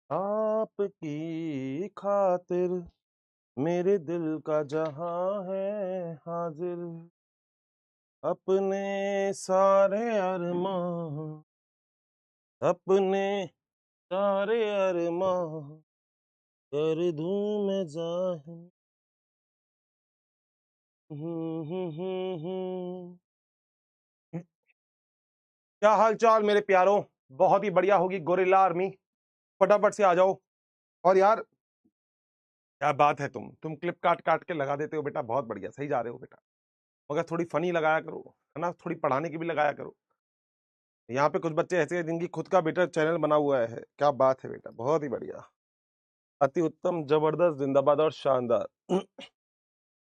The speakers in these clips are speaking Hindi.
आपकी खातिर मेरे दिल का जहां है हाजिर, अपने सारे अरमान, अपने सारे अरमान कर दूं मैं जाहिर। क्या हाल चाल मेरे प्यारों, बहुत ही बढ़िया होगी गोरिल्ला आर्मी। फटाफट से आ जाओ। और यार क्या बात है, तुम क्लिप काट काट के लगा देते हो बेटा, बहुत बढ़िया, सही जा रहे हो बेटा। मगर थोड़ी फनी लगाया करो, है ना, थोड़ी पढ़ाने की भी लगाया करो। यहाँ पे कुछ बच्चे ऐसे हैं जिनकी खुद का बेटा चैनल बना हुआ है। क्या बात है बेटा, बहुत ही बढ़िया, अति उत्तम, जबरदस्त, जिंदाबाद और शानदार।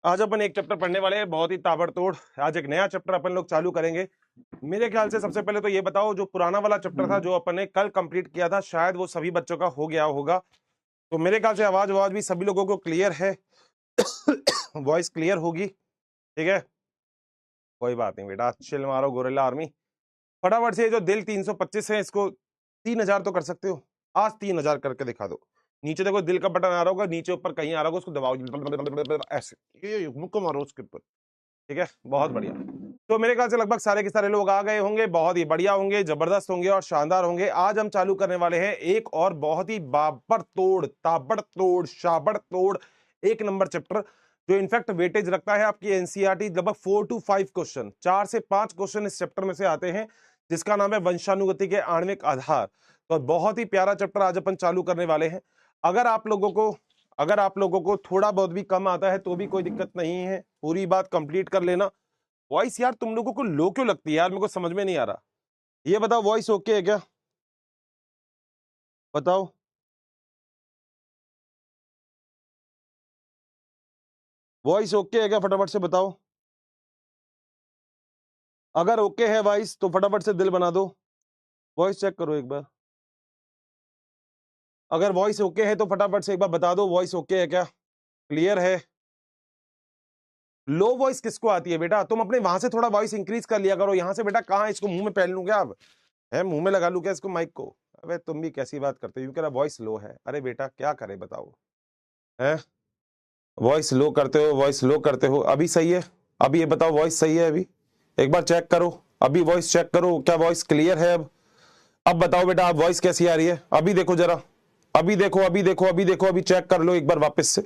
आज अपन एक चैप्टर पढ़ने वाले हैं, बहुत ही ताबड़तोड़। आज एक नया चैप्टर अपन लोग चालू करेंगे। मेरे ख्याल से सबसे पहले तो ये बताओ, जो पुराना वाला चैप्टर था जो अपन ने कल कंप्लीट किया था, शायद वो सभी बच्चों का हो गया होगा। तो मेरे ख्याल से आवाज भी सभी लोगों को क्लियर है। वॉइस क्लियर होगी, ठीक है, कोई बात नहीं बेटा, चिल मारो गोरिल्ला आर्मी। फटाफट से जो दिल 325 है इसको 3000 तो कर सकते हो। आज 3000 करके दिखा दो। नीचे देखो दिल का बटन आ रहा होगा, नीचे ऊपर कहीं आ रहा होगा, उसको दबाओ ऐसे, ये मुक्को मारो उसके ऊपर, ठीक है, बहुत बढ़िया। तो मेरे ख्याल से लगभग सारे के सारे लोग आ गए होंगे, बहुत ही बढ़िया होंगे, जबरदस्त होंगे और शानदार होंगे। आज हम चालू करने वाले हैं एक और बहुत ही बाबड़तोड़, ताबड़तोड़, शाबड़तोड़ एक नंबर चैप्टर, जो इनफैक्ट वेटेज रखता है आपकी एनसीईआरटी। लगभग 4 to 5 क्वेश्चन, 4 से 5 क्वेश्चन इस चैप्टर में से आते हैं, जिसका नाम है वंशानुगति के आणविक आधार। तो बहुत ही प्यारा चैप्टर आज अपन चालू करने वाले हैं। अगर आप लोगों को थोड़ा बहुत भी कम आता है तो भी कोई दिक्कत नहीं है, पूरी बात कंप्लीट कर लेना। वॉइस यार तुम लोगों को लो क्यों लगती है यार, मेरे को समझ में नहीं आ रहा। ये बताओ, वॉइस ओके है क्या? बताओ, वॉइस ओके है क्या? फटाफट से बताओ। अगर ओके है वॉइस तो फटाफट से दिल बना दो। वॉइस चेक करो एक बार। अगर वॉइस ओके है तो फटाफट से एक बार बता दो, वॉइस ओके है क्या, क्लियर है? लो वॉइस किसको आती है बेटा? तुम अपने वहां से थोड़ा वॉइस इंक्रीज कर लिया करो, यहाँ से बेटा कहाँ, इसको मुंह में पहन लूं क्या? अब है मुंह में लगा लूं क्या इसको, माइक को? अबे तुम भी कैसी बात करते हो, कह वॉइस लो है। अरे बेटा क्या करे बताओ, है वॉइस लो करते हो, वॉइस लो करते हो। अभी सही है? अभी ये बताओ वॉइस सही है? अभी एक बार चेक करो, अभी वॉइस चेक करो, क्या वॉइस क्लियर है? अब बताओ बेटा, अब वॉइस कैसी आ रही है? अभी देखो जरा, अभी देखो, अभी देखो, अभी देखो, अभी चेक कर लो एक बार वापस से।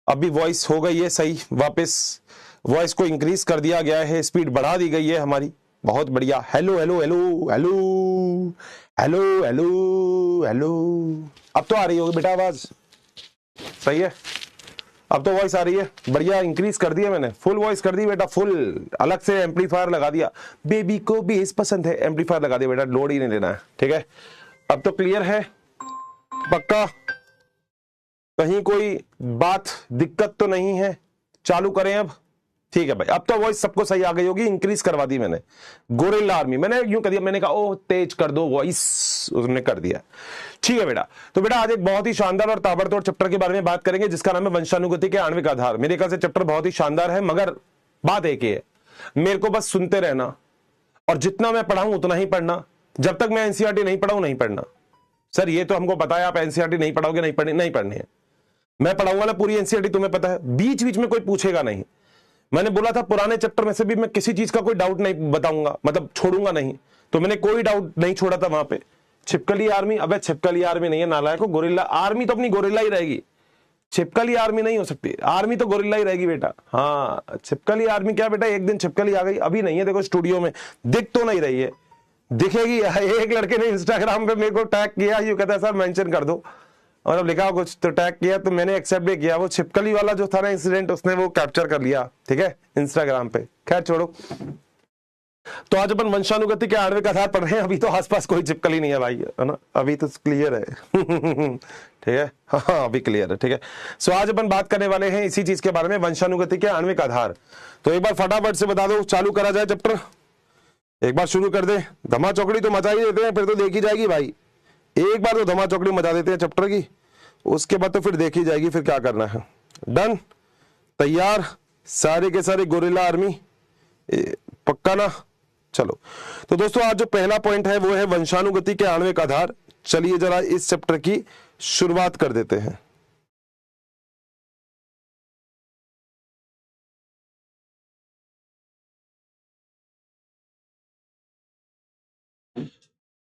अभी वॉइस हो गई है सही, वापस वॉइस को इंक्रीज कर दिया गया है, स्पीड बढ़ा दी गई है हमारी, बहुत बढ़िया। Hello hello hello hello hello hello hello, अब तो आ रही होगी बेटा आवाज, सही है? अब तो वॉइस आ रही है, बढ़िया, इंक्रीज कर दिया मैंने, फुल वॉइस कर दी बेटा, फुल। अलग से एम्पलीफायर लगा दिया, बेबी को बेस पसंद है, एम्पलीफायर लगा दिया बेटा, लोड ही नहीं लेना है, ठीक है? अब तो क्लियर है पक्का? कहीं कोई बात दिक्कत तो नहीं है? चालू करें अब? ठीक है भाई, अब तो वॉइस सबको सही आ गई होगी, इंक्रीज करवा दी मैंने। गोरिल्ला आर्मी मैंने यूं कर दिया, मैंने कहा ओह तेज कर दो वॉइस, उसने कर दिया। ठीक है बेटा, तो बेटा आज एक बहुत ही शानदार और ताबड़तोड़ चैप्टर के बारे में बात करेंगे, जिसका नाम है वंशानुगति के आणविक आधार। मेरे ख्याल से चैप्टर बहुत ही शानदार है, मगर बात एक ही है, मेरे को बस सुनते रहना, और जितना मैं पढ़ाऊं उतना ही पढ़ना। जब तक मैं एनसीईआरटी नहीं पढ़ाऊं नहीं पढ़ना। सर ये तो हमको पता है, आप एनसीईआरटी नहीं पढ़ाओगे, नहीं पढ़नी है। मैं पढ़ाऊंगा ना पूरी एनसीईआरटी, तुम्हें पता है, बीच बीच में कोई पूछेगा नहीं। मैंने बोला था पुराने चैप्टर में से भी मैं किसी चीज का कोई डाउट नहीं बताऊंगा, मतलब छोड़ूंगा नहीं, तो मैंने कोई डाउट नहीं छोड़ा था वहां पे। छिपकली आर्मी, अबे छिपकली आर्मी नहीं है नालायक को, गोरिल्ला आर्मी तो अपनी गोरिल्ला ही रहेगी, छिपकली आर्मी नहीं हो सकती, आर्मी तो गोरिल्ला ही रहेगी बेटा। हाँ छिपकली आर्मी क्या बेटा, एक दिन छिपकली आ गई, अभी नहीं है, देखो स्टूडियो में दिख तो नहीं रही है, दिखेगी। एक लड़के ने इंस्टाग्राम पे मेरे को टैग किया, यू कहता है सर मेंशन कर दो, और अब लिखा कुछ तो टैग किया, तो मैंने एक्सेप्ट भी किया। वो छिपकली वाला जो था ना इंसिडेंट, उसने वो कैप्चर कर लिया, ठीक है, इंस्टाग्राम पे। खैर छोड़ो, तो आज अपन वंशानुगति के आणविक आधार पढ़ रहे हैं। अभी तो आसपास कोई छिपकली नहीं है भाई, है ना, अभी तो क्लियर है। ठीक है, हाँ अभी क्लियर है, ठीक है। सो आज अपन बात करने वाले हैं इसी चीज के बारे में, वंशानुगति के आणविक आधार। तो एक बार फटाफट से बता दो, चालू करा जाए चैप्टर, एक बार शुरू कर दे। धमा चौकड़ी तो मचा ही देते हैं, फिर तो देखी जाएगी भाई, एक बार तो धमा चौकड़ी मचा देते हैं चैप्टर की, उसके बाद तो फिर देखी जाएगी फिर क्या करना है। डन, तैयार सारे के सारे गोरिल्ला आर्मी, पक्का ना? चलो, तो दोस्तों आज जो पहला पॉइंट है वो है वंशानुगति के आणविक आधार। चलिए जरा इस चैप्टर की शुरुआत कर देते हैं।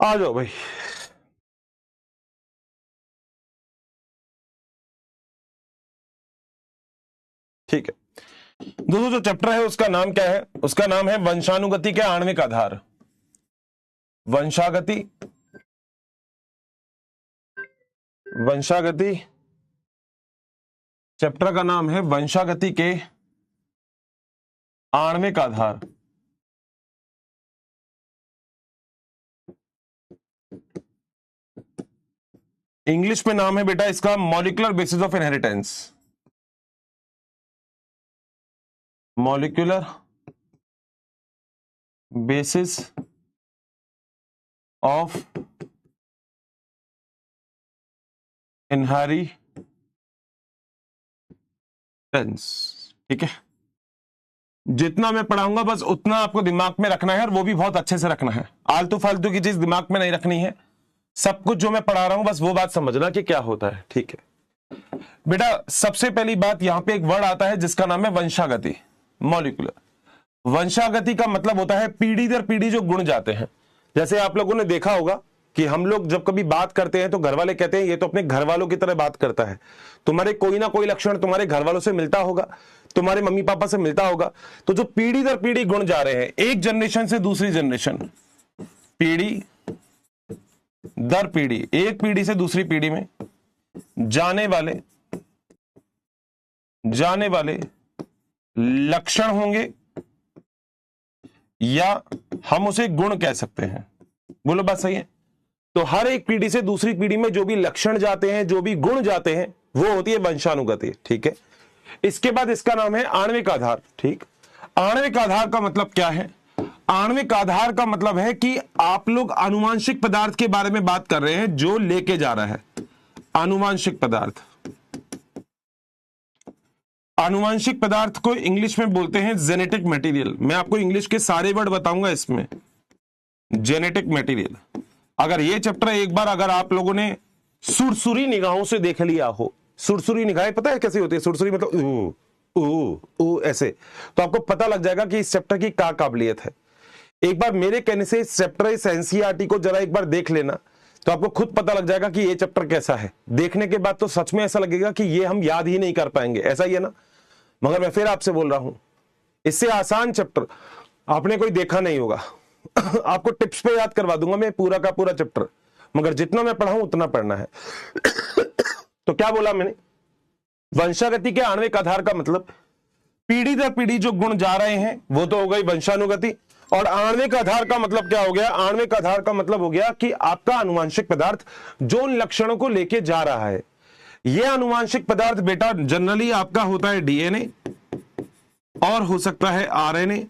आ जाओ भाई। ठीक है दोस्तों, जो चैप्टर है उसका नाम क्या है? उसका नाम है वंशानुगति के आणविक आधार। वंशागति, वंशागति, चैप्टर का नाम है वंशागति के आणविक आधार। इंग्लिश में नाम है बेटा इसका molecular basis of inheritance. Molecular basis of inheritance. ठीक है, जितना मैं पढ़ाऊंगा बस उतना आपको दिमाग में रखना है, और वो भी बहुत अच्छे से रखना है। आलतू फालतू की चीज दिमाग में नहीं रखनी है। सब कुछ जो मैं पढ़ा रहा हूं बस वो बात समझना कि क्या होता है। ठीक है बेटा, सबसे पहली बात यहां पे एक वर्ड आता है जिसका नाम है वंशागति, मॉलिक्यूलर। वंशागति का मतलब होता है पीढ़ी दर पीढ़ी जो गुण जाते हैं। जैसे आप लोगों ने देखा होगा कि हम लोग जब कभी बात करते हैं तो घर वाले कहते हैं ये तो अपने घर वालों की तरह बात करता है। तुम्हारे कोई ना कोई लक्षण तुम्हारे घर वालों से मिलता होगा, तुम्हारे मम्मी पापा से मिलता होगा। तो जो पीढ़ी दर पीढ़ी गुण जा रहे हैं एक जनरेशन से दूसरी जनरेशन, पीढ़ी दर पीढ़ी, एक पीढ़ी से दूसरी पीढ़ी में जाने वाले लक्षण होंगे, या हम उसे गुण कह सकते हैं। बोलो बात सही है? तो हर एक पीढ़ी से दूसरी पीढ़ी में जो भी लक्षण जाते हैं, जो भी गुण जाते हैं, वो होती है वंशानुगति। ठीक है, इसके बाद इसका नाम है आणविक आधार। ठीक, आणविक आधार का मतलब क्या है? आणविक आधार का मतलब है कि आप लोग आनुवांशिक पदार्थ के बारे में बात कर रहे हैं जो लेके जा रहा है। आनुवांशिक पदार्थ, आनुवांशिक पदार्थ को इंग्लिश में बोलते हैं जेनेटिक मटेरियल। मैं आपको इंग्लिश के सारे वर्ड बताऊंगा इसमें। जेनेटिक मटेरियल, अगर ये चैप्टर एक बार अगर आप लोगों ने सुरसुरी निगाहों से देख लिया हो, सुरसुरी निगाहें पता है कैसी होती है? सुरसुरी मतलब ऊ ऐसे, तो आपको पता लग जाएगा कि इस चैप्टर की क्या काबिलियत है। एक बार मेरे कहने से इस चैप्टर, इस एनसीईआरटी को जरा एक बार देख लेना, तो आपको खुद पता लग जाएगा कि ये चैप्टर कैसा है। देखने के बाद तो सच में ऐसा लगेगा कि ये हम याद ही नहीं कर पाएंगे। ऐसा ही है ना? मगर मैं फिर आपसे बोल रहा हूं, इससे आसान चैप्टर आपने कोई देखा नहीं होगा। आपको टिप्स पे याद करवा दूंगा मैं पूरा का पूरा चैप्टर, मगर जितना मैं पढ़ाऊं उतना पढ़ना है। तो क्या बोला मैंने? वंशागति के आणविक आधार का मतलब पीढ़ी दर पीढ़ी जो गुण जा रहे हैं वो तो हो गई वंशानुगति। और आणविक आधार का मतलब क्या हो गया? आणविक आधार का मतलब हो गया कि आपका आनुवांशिक पदार्थ जो उन लक्षणों को लेके जा रहा है। यह आनुवांशिक पदार्थ बेटा जनरली आपका होता है डीएनए, और हो सकता है आरएनए,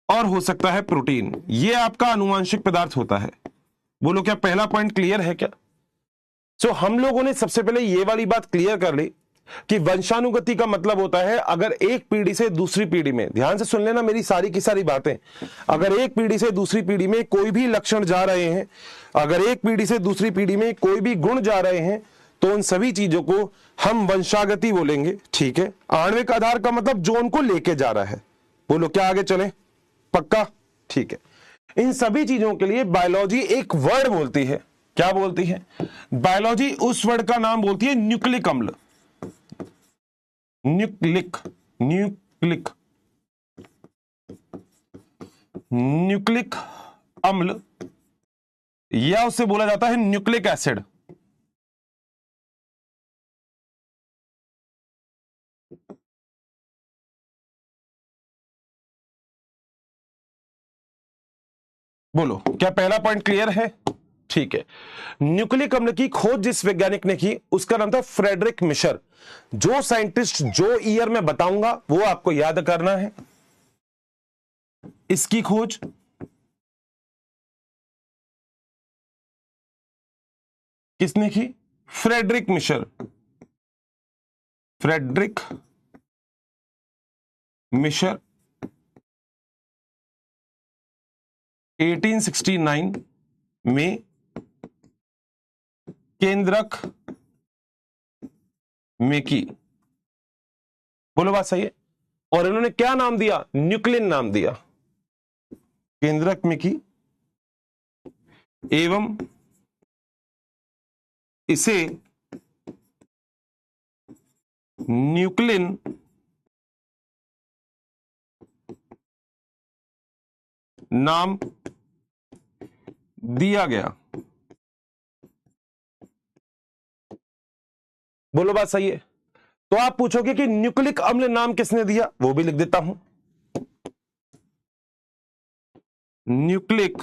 और हो सकता है प्रोटीन। यह आपका आनुवांशिक पदार्थ होता है। बोलो क्या पहला पॉइंट क्लियर है क्या? सो हम लोगों ने सबसे पहले यह वाली बात क्लियर कर ली कि वंशानुगति का मतलब होता है अगर एक पीढ़ी से दूसरी पीढ़ी में, ध्यान से सुन लेना मेरी सारी की सारी बातें, अगर एक पीढ़ी से दूसरी पीढ़ी में कोई भी लक्षण जा रहे हैं, अगर एक पीढ़ी से दूसरी पीढ़ी में कोई भी गुण जा रहे हैं, तो उन सभी चीजों को हम वंशागति बोलेंगे। ठीक है, आणविक आधार का मतलब जो उनको लेके जा रहा है। बोलो क्या आगे चले? पक्का? ठीक है, इन सभी चीजों के लिए बायोलॉजी एक वर्ड बोलती है। क्या बोलती है? बायोलॉजी उस वर्ड का नाम बोलती है न्यूक्लिक अम्ल। न्यूक्लिक, न्यूक्लिक, न्यूक्लिक अम्ल, या उससे बोला जाता है न्यूक्लिक एसिड। बोलो क्या पहला पॉइंट क्लियर है? ठीक है, न्यूक्लिक अम्ल की खोज जिस वैज्ञानिक ने की उसका नाम था फ्रेडरिक मिशर। जो साइंटिस्ट जो ईयर में बताऊंगा वो आपको याद करना है। इसकी खोज किसने की? Friedrich Miescher. फ्रेडरिक मिशर 1869 में केंद्रक में की। बोलो बात सही है। और इन्होंने क्या नाम दिया? न्यूक्लिन नाम दिया। केंद्रक में की एवं इसे न्यूक्लिन नाम दिया गया। बोलो बात सही है। तो आप पूछोगे कि न्यूक्लिक अम्ल नाम किसने दिया, वो भी लिख देता हूं। न्यूक्लिक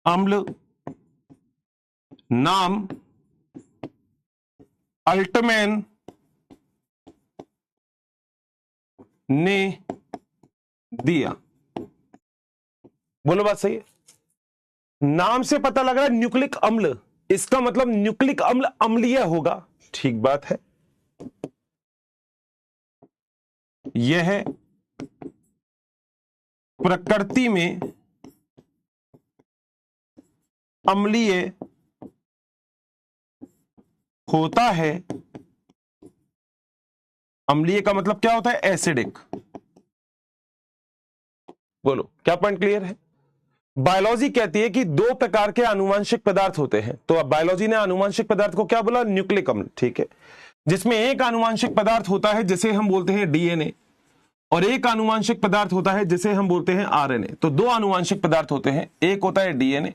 अम्ल नाम अल्टमैन ने दिया। बोलो बात सही है। नाम से पता लग रहा है न्यूक्लिक अम्ल, इसका मतलब न्यूक्लिक अम्ल अम्लीय होगा। ठीक बात है। यह प्रकृति में अम्लीय होता है। अम्लीय का मतलब क्या होता है? एसिडिक। बोलो क्या पॉइंट क्लियर है? बायोलॉजी कहती है कि दो प्रकार के आनुवंशिक पदार्थ होते हैं। तो अब बायोलॉजी ने आनुवंशिक पदार्थ को क्या बोला? न्यूक्लिक अम्ल। ठीक है। जिसमें एक आनुवंशिक पदार्थ होता है जिसे हम बोलते हैं डीएनए, और एक आनुवंशिक पदार्थ होता है जिसे हम बोलते हैं आरएनए। तो दो आनुवंशिक पदार्थ होते हैं, एक होता है डीएनए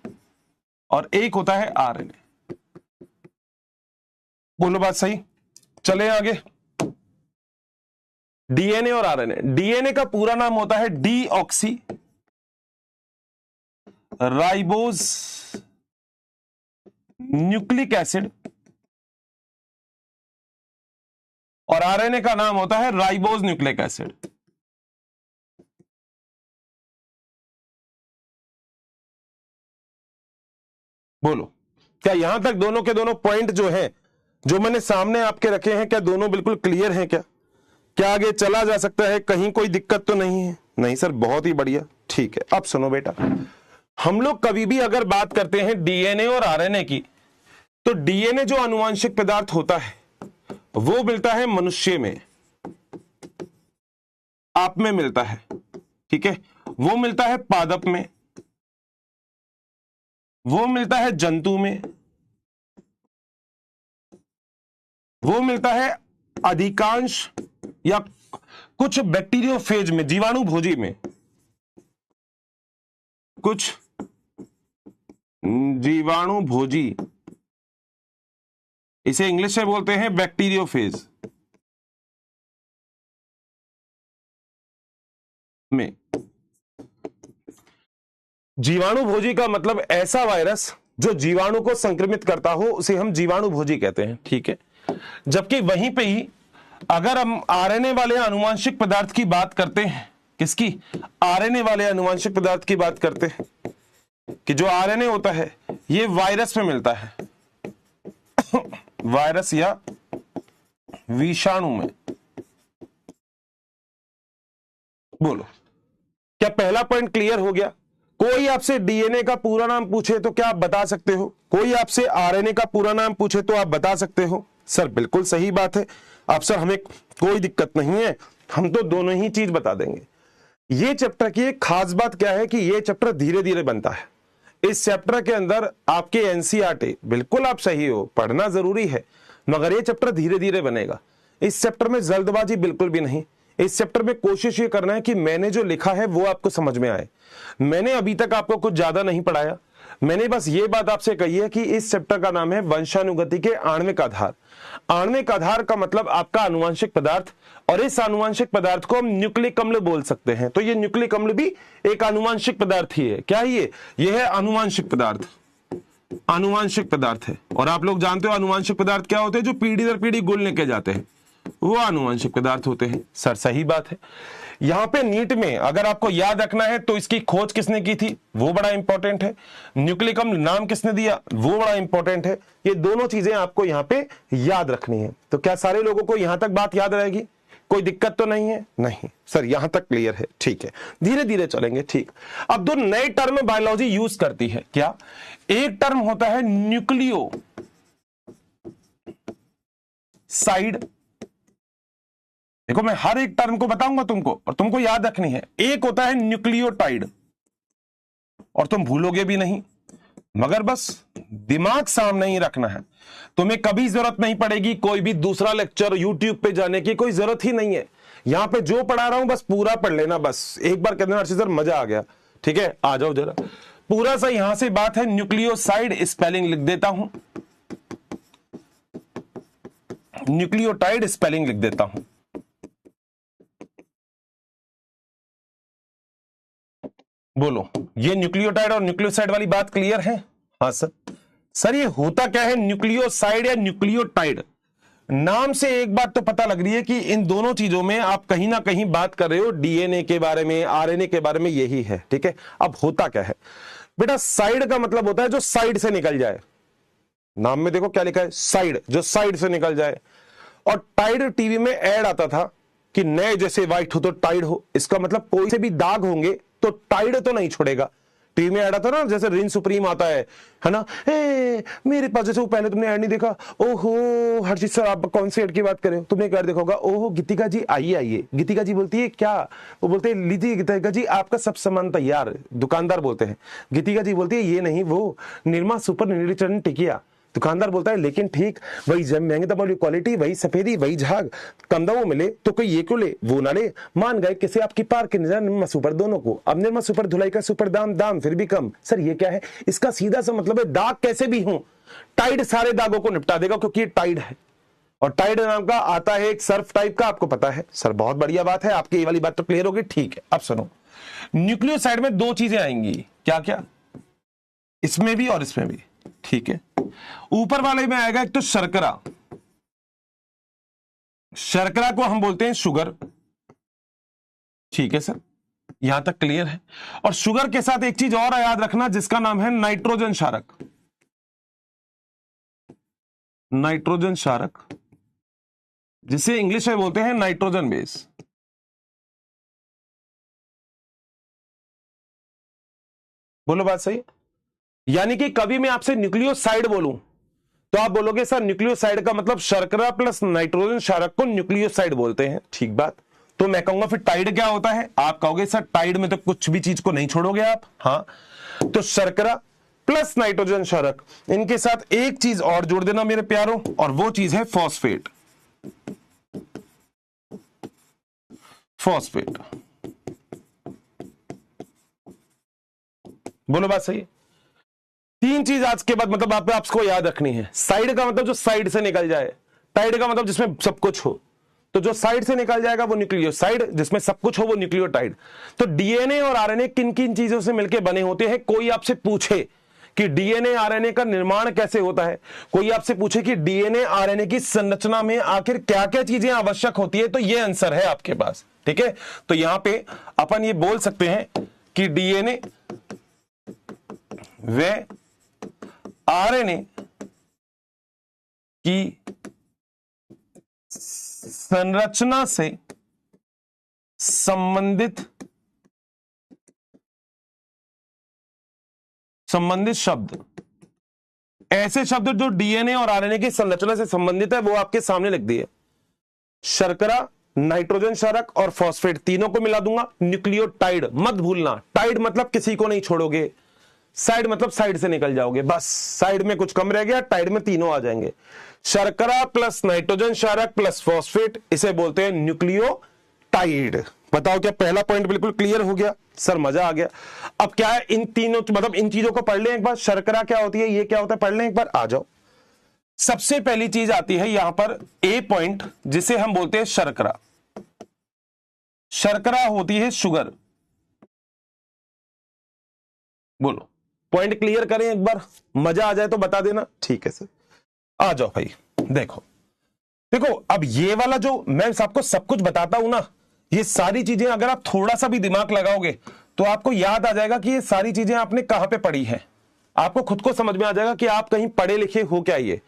और एक होता है आरएनए। बोलो बात सही। चले आगे। डीएनए और आरएनए। डीएनए का पूरा नाम होता है डीऑक्सी राइबोज न्यूक्लिक एसिड, और आरएनए का नाम होता है राइबोज न्यूक्लिक एसिड। बोलो क्या यहां तक दोनों के दोनों पॉइंट जो है, जो मैंने सामने आपके रखे हैं, क्या दोनों बिल्कुल क्लियर हैं? क्या आगे चला जा सकता है? कहीं कोई दिक्कत तो नहीं है? नहीं सर, बहुत ही बढ़िया। ठीक है। अब सुनो बेटा, हम लोग कभी भी अगर बात करते हैं डीएनए और आरएनए की, तो डीएनए जो आनुवंशिक पदार्थ होता है वो मिलता है मनुष्य में, आप में मिलता है। ठीक है। वो मिलता है पादप में, वो मिलता है जंतु में, वो मिलता है अधिकांश या कुछ बैक्टीरियोफेज में, जीवाणु भोजी में, कुछ जीवाणु भोजी, इसे इंग्लिश में बोलते हैं बैक्टीरियोफेज में। जीवाणु भोजी का मतलब ऐसा वायरस जो जीवाणु को संक्रमित करता हो, उसे हम जीवाणु भोजी कहते हैं। ठीक है। जबकि वहीं पे ही अगर हम आरएनए वाले आनुवंशिक पदार्थ की बात करते हैं, किसकी? आरएनए वाले आनुवंशिक पदार्थ की बात करते हैं, कि जो आरएनए होता है ये वायरस में मिलता है, वायरस या विषाणु में। बोलो क्या पहला पॉइंट क्लियर हो गया? कोई आपसे डीएनए का पूरा नाम पूछे तो क्या आप बता सकते हो? कोई आपसे आरएनए का पूरा नाम पूछे तो आप बता सकते हो? सर बिल्कुल सही बात है। आप सर हमें कोई दिक्कत नहीं है, हम तो दोनों ही चीज बता देंगे। ये चैप्टर की एक खास बात क्या है कि ये चैप्टर धीरे धीरे बनता है। इस चैप्टर के अंदर आपके एनसीईआरटी, बिल्कुल आप सही हो, पढ़ना जरूरी है, मगर ये चैप्टर धीरे धीरे बनेगा। इस चैप्टर में जल्दबाजी बिल्कुल भी नहीं। इस चैप्टर में कोशिश ये करना है कि मैंने जो लिखा है वो आपको समझ में आए। मैंने अभी तक आपको कुछ ज्यादा नहीं पढ़ाया, मैंने बस ये बात आपसे कही है कि इस चैप्टर का नाम है वंशानुगति के आणविक आधार। आणविक आधार का मतलब आपका आनुवंशिक पदार्थ, और इस आनुवंशिक पदार्थ को हम न्यूक्लिक अम्ल बोल सकते हैं। तो ये न्यूक्लिक अम्ल भी एक आनुवंशिक पदार्थ ही है। क्या है ये है आनुवंशिक पदार्थ, आनुवंशिक पदार्थ है। और आप लोग जानते हो आनुवंशिक पदार्थ क्या होते हैं? जो पीढ़ी दर पीढ़ी गुल लेके जाते हैं, वो आनुवंशिक पदार्थ होते हैं। सर सही बात है। यहां पे नीट में अगर आपको याद रखना है तो इसकी खोज किसने की थी, वो बड़ा इंपॉर्टेंट है। न्यूक्लिक अम्ल नाम किसने दिया, वो बड़ा इंपॉर्टेंट है। ये दोनों चीजें आपको यहां पे याद रखनी है। तो क्या सारे लोगों को यहां तक बात याद रहेगी? कोई दिक्कत तो नहीं है? नहीं सर, यहां तक क्लियर है, ठीक है, धीरे धीरे चलेंगे। ठीक, अब दो नए टर्म बायोलॉजी यूज करती है। क्या? एक टर्म होता है न्यूक्लियो साइड। देखो मैं हर एक टर्म को बताऊंगा तुमको और तुमको याद रखनी है। एक होता है न्यूक्लियोटाइड, और तुम भूलोगे भी नहीं, मगर बस दिमाग सामने ही रखना है। तुम्हें कभी जरूरत नहीं पड़ेगी कोई भी दूसरा लेक्चर यूट्यूब पे जाने की, कोई जरूरत ही नहीं है। यहां पे जो पढ़ा रहा हूं बस पूरा पढ़ लेना। बस एक बार कहते हैं सर मजा आ गया, ठीक है, आ जाओ जरा पूरा सा। यहां से बात है न्यूक्लियोसाइड, स्पेलिंग लिख देता हूं, न्यूक्लियोटाइड स्पेलिंग लिख देता हूं। बोलो, ये न्यूक्लियोटाइड और न्यूक्लियोसाइड वाली बात क्लियर है? हाँ सर। सर ये होता क्या है न्यूक्लियोसाइड या न्यूक्लियोटाइड? नाम से एक बात तो पता लग रही है कि इन दोनों चीजों में आप कहीं ना कहीं बात कर रहे हो डीएनए के बारे में, आरएनए के बारे में, यही है, ठीक है। अब होता क्या है बेटा, साइड का मतलब होता है जो साइड से निकल जाए। नाम में देखो क्या लिखा है, साइड, जो साइड से निकल जाए। और टाइड टीवी में ऐड आता था कि नए जैसे व्हाइट हो तो टाइड हो, इसका मतलब कोई से भी दाग होंगे तो टाइड तो नहीं छोड़ेगा। टीवी में ऐड आता ना, जैसे रिन सुप्रीम आता है ना, मेरे पास जैसे वो पहले तुमने ऐड नहीं देखा, ओहो हर्षित सर आप कौन से ऐड की बात कर रहे हो? तुमने एक ऐड देखा होगा, ओहो गीतिका जी आइए आइए। गीतिका जी बोलती है क्या? वो बोलते हैं लीजिए गीतिका जी आपका सब सामान तैयार। दुकानदार बोलते हैं, गीतिका जी बोलती है ये नहीं वो निरमा सुपर न्यूट्रिशन टिकिया। दुकानदार बोलता है लेकिन ठीक वही जब महंगे दाम वाली क्वालिटी, वही सफेदी, वही झाग, कम दामों मिले तो कोई ये क्यों ले वो ना ले। मान गए किसे आपकी पार के निर्मा सुपर दोनों को। अब निर्मा सुपर धुलाई का सुपर दाम, दाम फिर भी कम। सर ये क्या है? इसका सीधा सा मतलब है दाग कैसे भी हो, टाइड सारे दागों को निपटा देगा, क्योंकि ये टाइड है। और टाइड नाम का आता है एक सर्फ टाइप का, आपको पता है। सर बहुत बढ़िया बात है, आपकी ये वाली बात तो क्लियर होगी। ठीक है, अब सुनो, न्यूक्लियोसाइड में दो चीजें आएंगी, क्या क्या? इसमें भी और इसमें भी, ठीक है। ऊपर वाले में आएगा एक तो शर्करा, शर्करा को हम बोलते हैं शुगर, ठीक है सर, यहां तक क्लियर है। और शुगर के साथ एक चीज और याद रखना जिसका नाम है नाइट्रोजन क्षारक। नाइट्रोजन क्षारक, जिसे इंग्लिश में बोलते हैं नाइट्रोजन बेस। बोलो बात सही? यानी कि कभी मैं आपसे न्यूक्लियोसाइड बोलूं तो आप बोलोगे सर न्यूक्लियोसाइड का मतलब शर्करा प्लस नाइट्रोजन क्षारक को न्यूक्लियोसाइड बोलते हैं, ठीक बात। तो मैं कहूंगा फिर टाइड क्या होता है? आप कहोगे सर टाइड में तो कुछ भी चीज को नहीं छोड़ोगे आप। हाँ, तो शर्करा प्लस नाइट्रोजन क्षारक, इनके साथ एक चीज और जोड़ देना मेरे प्यारों, और वो चीज है फॉस्फेट। फॉस्फेट, बोलो बात सही है? तीन चीज आज के बाद मतलब आपको याद रखनी है। साइड का मतलब जो साइड से निकल जाए, टाइड का मतलब जिसमें सब कुछ हो। तो जो साइड से निकल जाएगा वो न्यूक्लियोसाइड, जिसमें सब कुछ हो वो न्यूक्लियोटाइड। तो डीएनए और आरएनए किन किन चीजों से मिलकर बने होते हैं? कोई आपसे पूछे कि डीएनए आरएनए का निर्माण कैसे होता है, कोई आपसे पूछे कि डीएनए आरएनए की संरचना में आखिर क्या क्या चीजें आवश्यक होती है, तो ये आंसर है आपके पास, ठीक है। तो यहां पे अपन ये बोल सकते हैं कि डीएनए व आरएनए की संरचना से संबंधित शब्द, ऐसे शब्द जो डीएनए और आरएनए की संरचना से संबंधित है वो आपके सामने लिख दिए। शर्करा, नाइट्रोजन क्षारक और फॉस्फेट, तीनों को मिला दूंगा न्यूक्लियोटाइड। मत भूलना, टाइड मतलब किसी को नहीं छोड़ोगे, साइड मतलब साइड से निकल जाओगे। बस साइड में कुछ कम रह गया, टाइड में तीनों आ जाएंगे। शर्करा प्लस नाइट्रोजन क्षारक प्लस फॉस्फेट, इसे बोलते हैं न्यूक्लियोटाइड। बताओ क्या पहला पॉइंट बिल्कुल क्लियर हो गया? सर मजा आ गया। अब क्या है, इन तीनों मतलब इन चीजों को पढ़ लें एक बार। शर्करा क्या होती है, ये क्या होता है, पढ़ लें एक बार, आ जाओ। सबसे पहली चीज आती है यहां पर ए पॉइंट, जिसे हम बोलते हैं शर्करा। शर्करा होती है शुगर। बोलो, पॉइंट क्लियर करें एक बार, मजा आ जाए तो बता देना, ठीक है सर। आ जाओ भाई, देखो देखो, अब ये वाला जो मैं आपको सब कुछ बताता हूं ना, ये सारी चीजें अगर आप थोड़ा सा भी दिमाग लगाओगे तो आपको याद आ जाएगा कि ये सारी चीजें आपने कहां पे पढ़ी है। आपको खुद को समझ में आ जाएगा कि आप कहीं पढ़े लिखे हो क्या। ये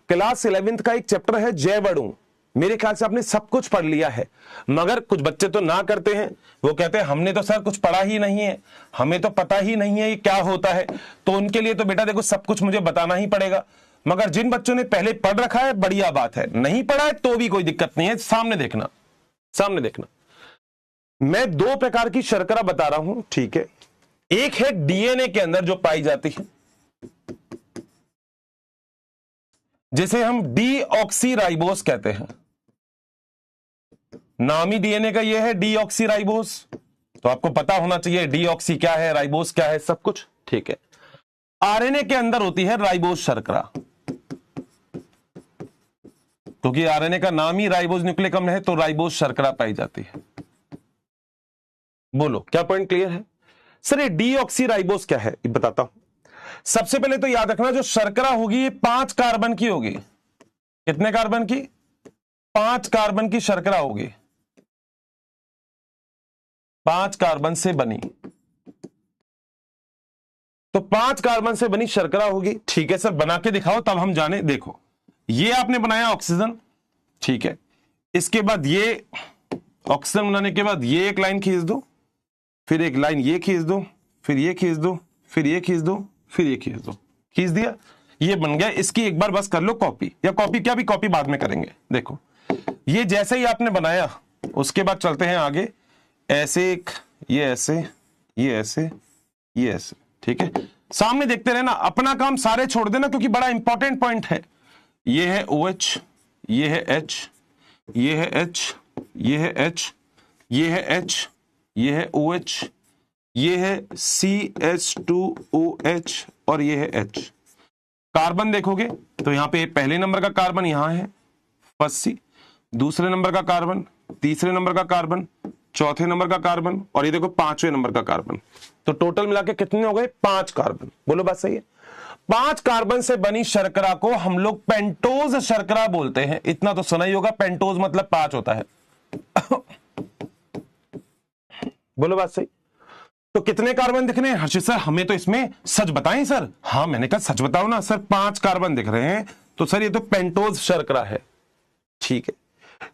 क्लास 11th का एक चैप्टर है जैव अणु, मेरे ख्याल से आपने सब कुछ पढ़ लिया है, मगर कुछ बच्चे तो ना करते हैं, वो कहते हैं हमने तो सर कुछ पढ़ा ही नहीं है, हमें तो पता ही नहीं है ये क्या होता है। तो उनके लिए तो बेटा देखो सब कुछ मुझे बताना ही पड़ेगा। मगर जिन बच्चों ने पहले पढ़ रखा है बढ़िया बात है, नहीं पढ़ा है तो भी कोई दिक्कत नहीं है, सामने देखना, सामने देखना। मैं दो प्रकार की शर्करा बता रहा हूं, ठीक है। एक है डीएनए के अंदर जो पाई जाती है, जिसे हम डीऑक्सीराइबोस कहते हैं। नाम ही डीएनए का ये है डीऑक्सीराइबोस, तो आपको पता होना चाहिए डीऑक्सी क्या है, राइबोस क्या है, सब कुछ ठीक है। आरएनए के अंदर होती है राइबोस शर्करा, क्योंकि आरएनए का नाम ही राइबोस न्यूक्लिक अम्ल है, तो राइबोस शर्करा पाई जाती है। बोलो क्या पॉइंट क्लियर है? सर ये डीऑक्सीराइबोस क्या है ये बताता हूं। सबसे पहले तो याद रखना जो शर्करा होगी ये 5 कार्बन की होगी। कितने कार्बन की? 5 कार्बन की शर्करा होगी, 5 कार्बन से बनी। तो 5 कार्बन से बनी शर्करा होगी, ठीक है सर बना के दिखाओ तब हम जाने। देखो ये आपने बनाया ऑक्सीजन, ठीक है। इसके बाद ये ऑक्सीजन बनाने के बाद ये एक लाइन खींच दो, फिर एक लाइन ये खींच दो, फिर ये खींच दो, फिर ये खींच दो, फिर ये खींच दो, खींच दिया, ये बन गया। इसकी एक बार बस कर लो कॉपी, या कॉपी क्या भी कॉपी बाद में करेंगे। देखो ये जैसे ही आपने बनाया उसके बाद चलते हैं आगे, ऐसे एक, ये ऐसे, ये ऐसे, ये ऐसे, ठीक है। सामने देखते रहना, अपना काम सारे छोड़ देना क्योंकि बड़ा इंपॉर्टेंट पॉइंट है। ये है OH, ये है H, ये है H, ये है H, ये है H, ये है OH, ये है CH2OH और ये है H। कार्बन देखोगे तो यहां पे पहले नंबर का कार्बन यहां है फर्स्ट C, दूसरे नंबर का कार्बन, तीसरे नंबर का कार्बन, चौथे नंबर का कार्बन और ये देखो 5वें नंबर का कार्बन। तो टोटल मिला के कितने हो गए? 5 कार्बन। बोलो बात सही है? 5 कार्बन से बनी शर्करा को हम लोग पेंटोज शर्करा बोलते हैं। इतना तो सुना ही होगा, पेंटोज मतलब 5 होता है। बोलो बात सही? तो कितने कार्बन दिख रहे हैं हर्षित सर? हमें तो इसमें सच बताएं सर। हाँ मैंने कहा सच बताओ ना सर, 5 कार्बन दिख रहे हैं तो सर ये तो पेंटोज शर्करा है, ठीक है।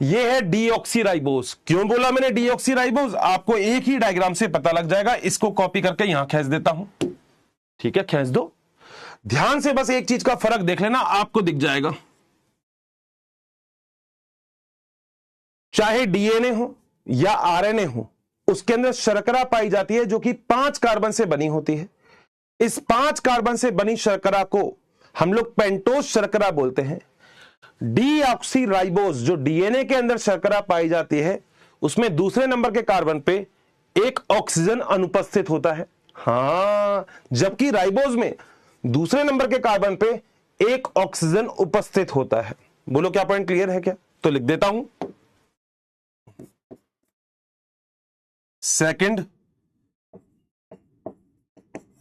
ये है डीऑक्सीराइबोस। क्यों बोला मैंने डीऑक्सीराइबोस? आपको एक ही डायग्राम से पता लग जाएगा। इसको कॉपी करके यहां खींच देता हूं, ठीक है, खींच दो। ध्यान से बस एक चीज का फर्क देख लेना, आपको दिख जाएगा। चाहे डीएनए हो या आरएनए हो, उसके अंदर शर्करा पाई जाती है जो कि 5 कार्बन से बनी होती है। इस 5 कार्बन से बनी शर्करा को हम लोग पेंटोज शर्करा बोलते हैं। डीऑक्सीराइबोस जो डीएनए के अंदर शर्करा पाई जाती है, उसमें दूसरे नंबर के कार्बन पे एक ऑक्सीजन अनुपस्थित होता है। हां, जबकि राइबोस में दूसरे नंबर के कार्बन पे एक ऑक्सीजन उपस्थित होता है। बोलो क्या पॉइंट क्लियर है क्या? तो लिख देता हूं, सेकंड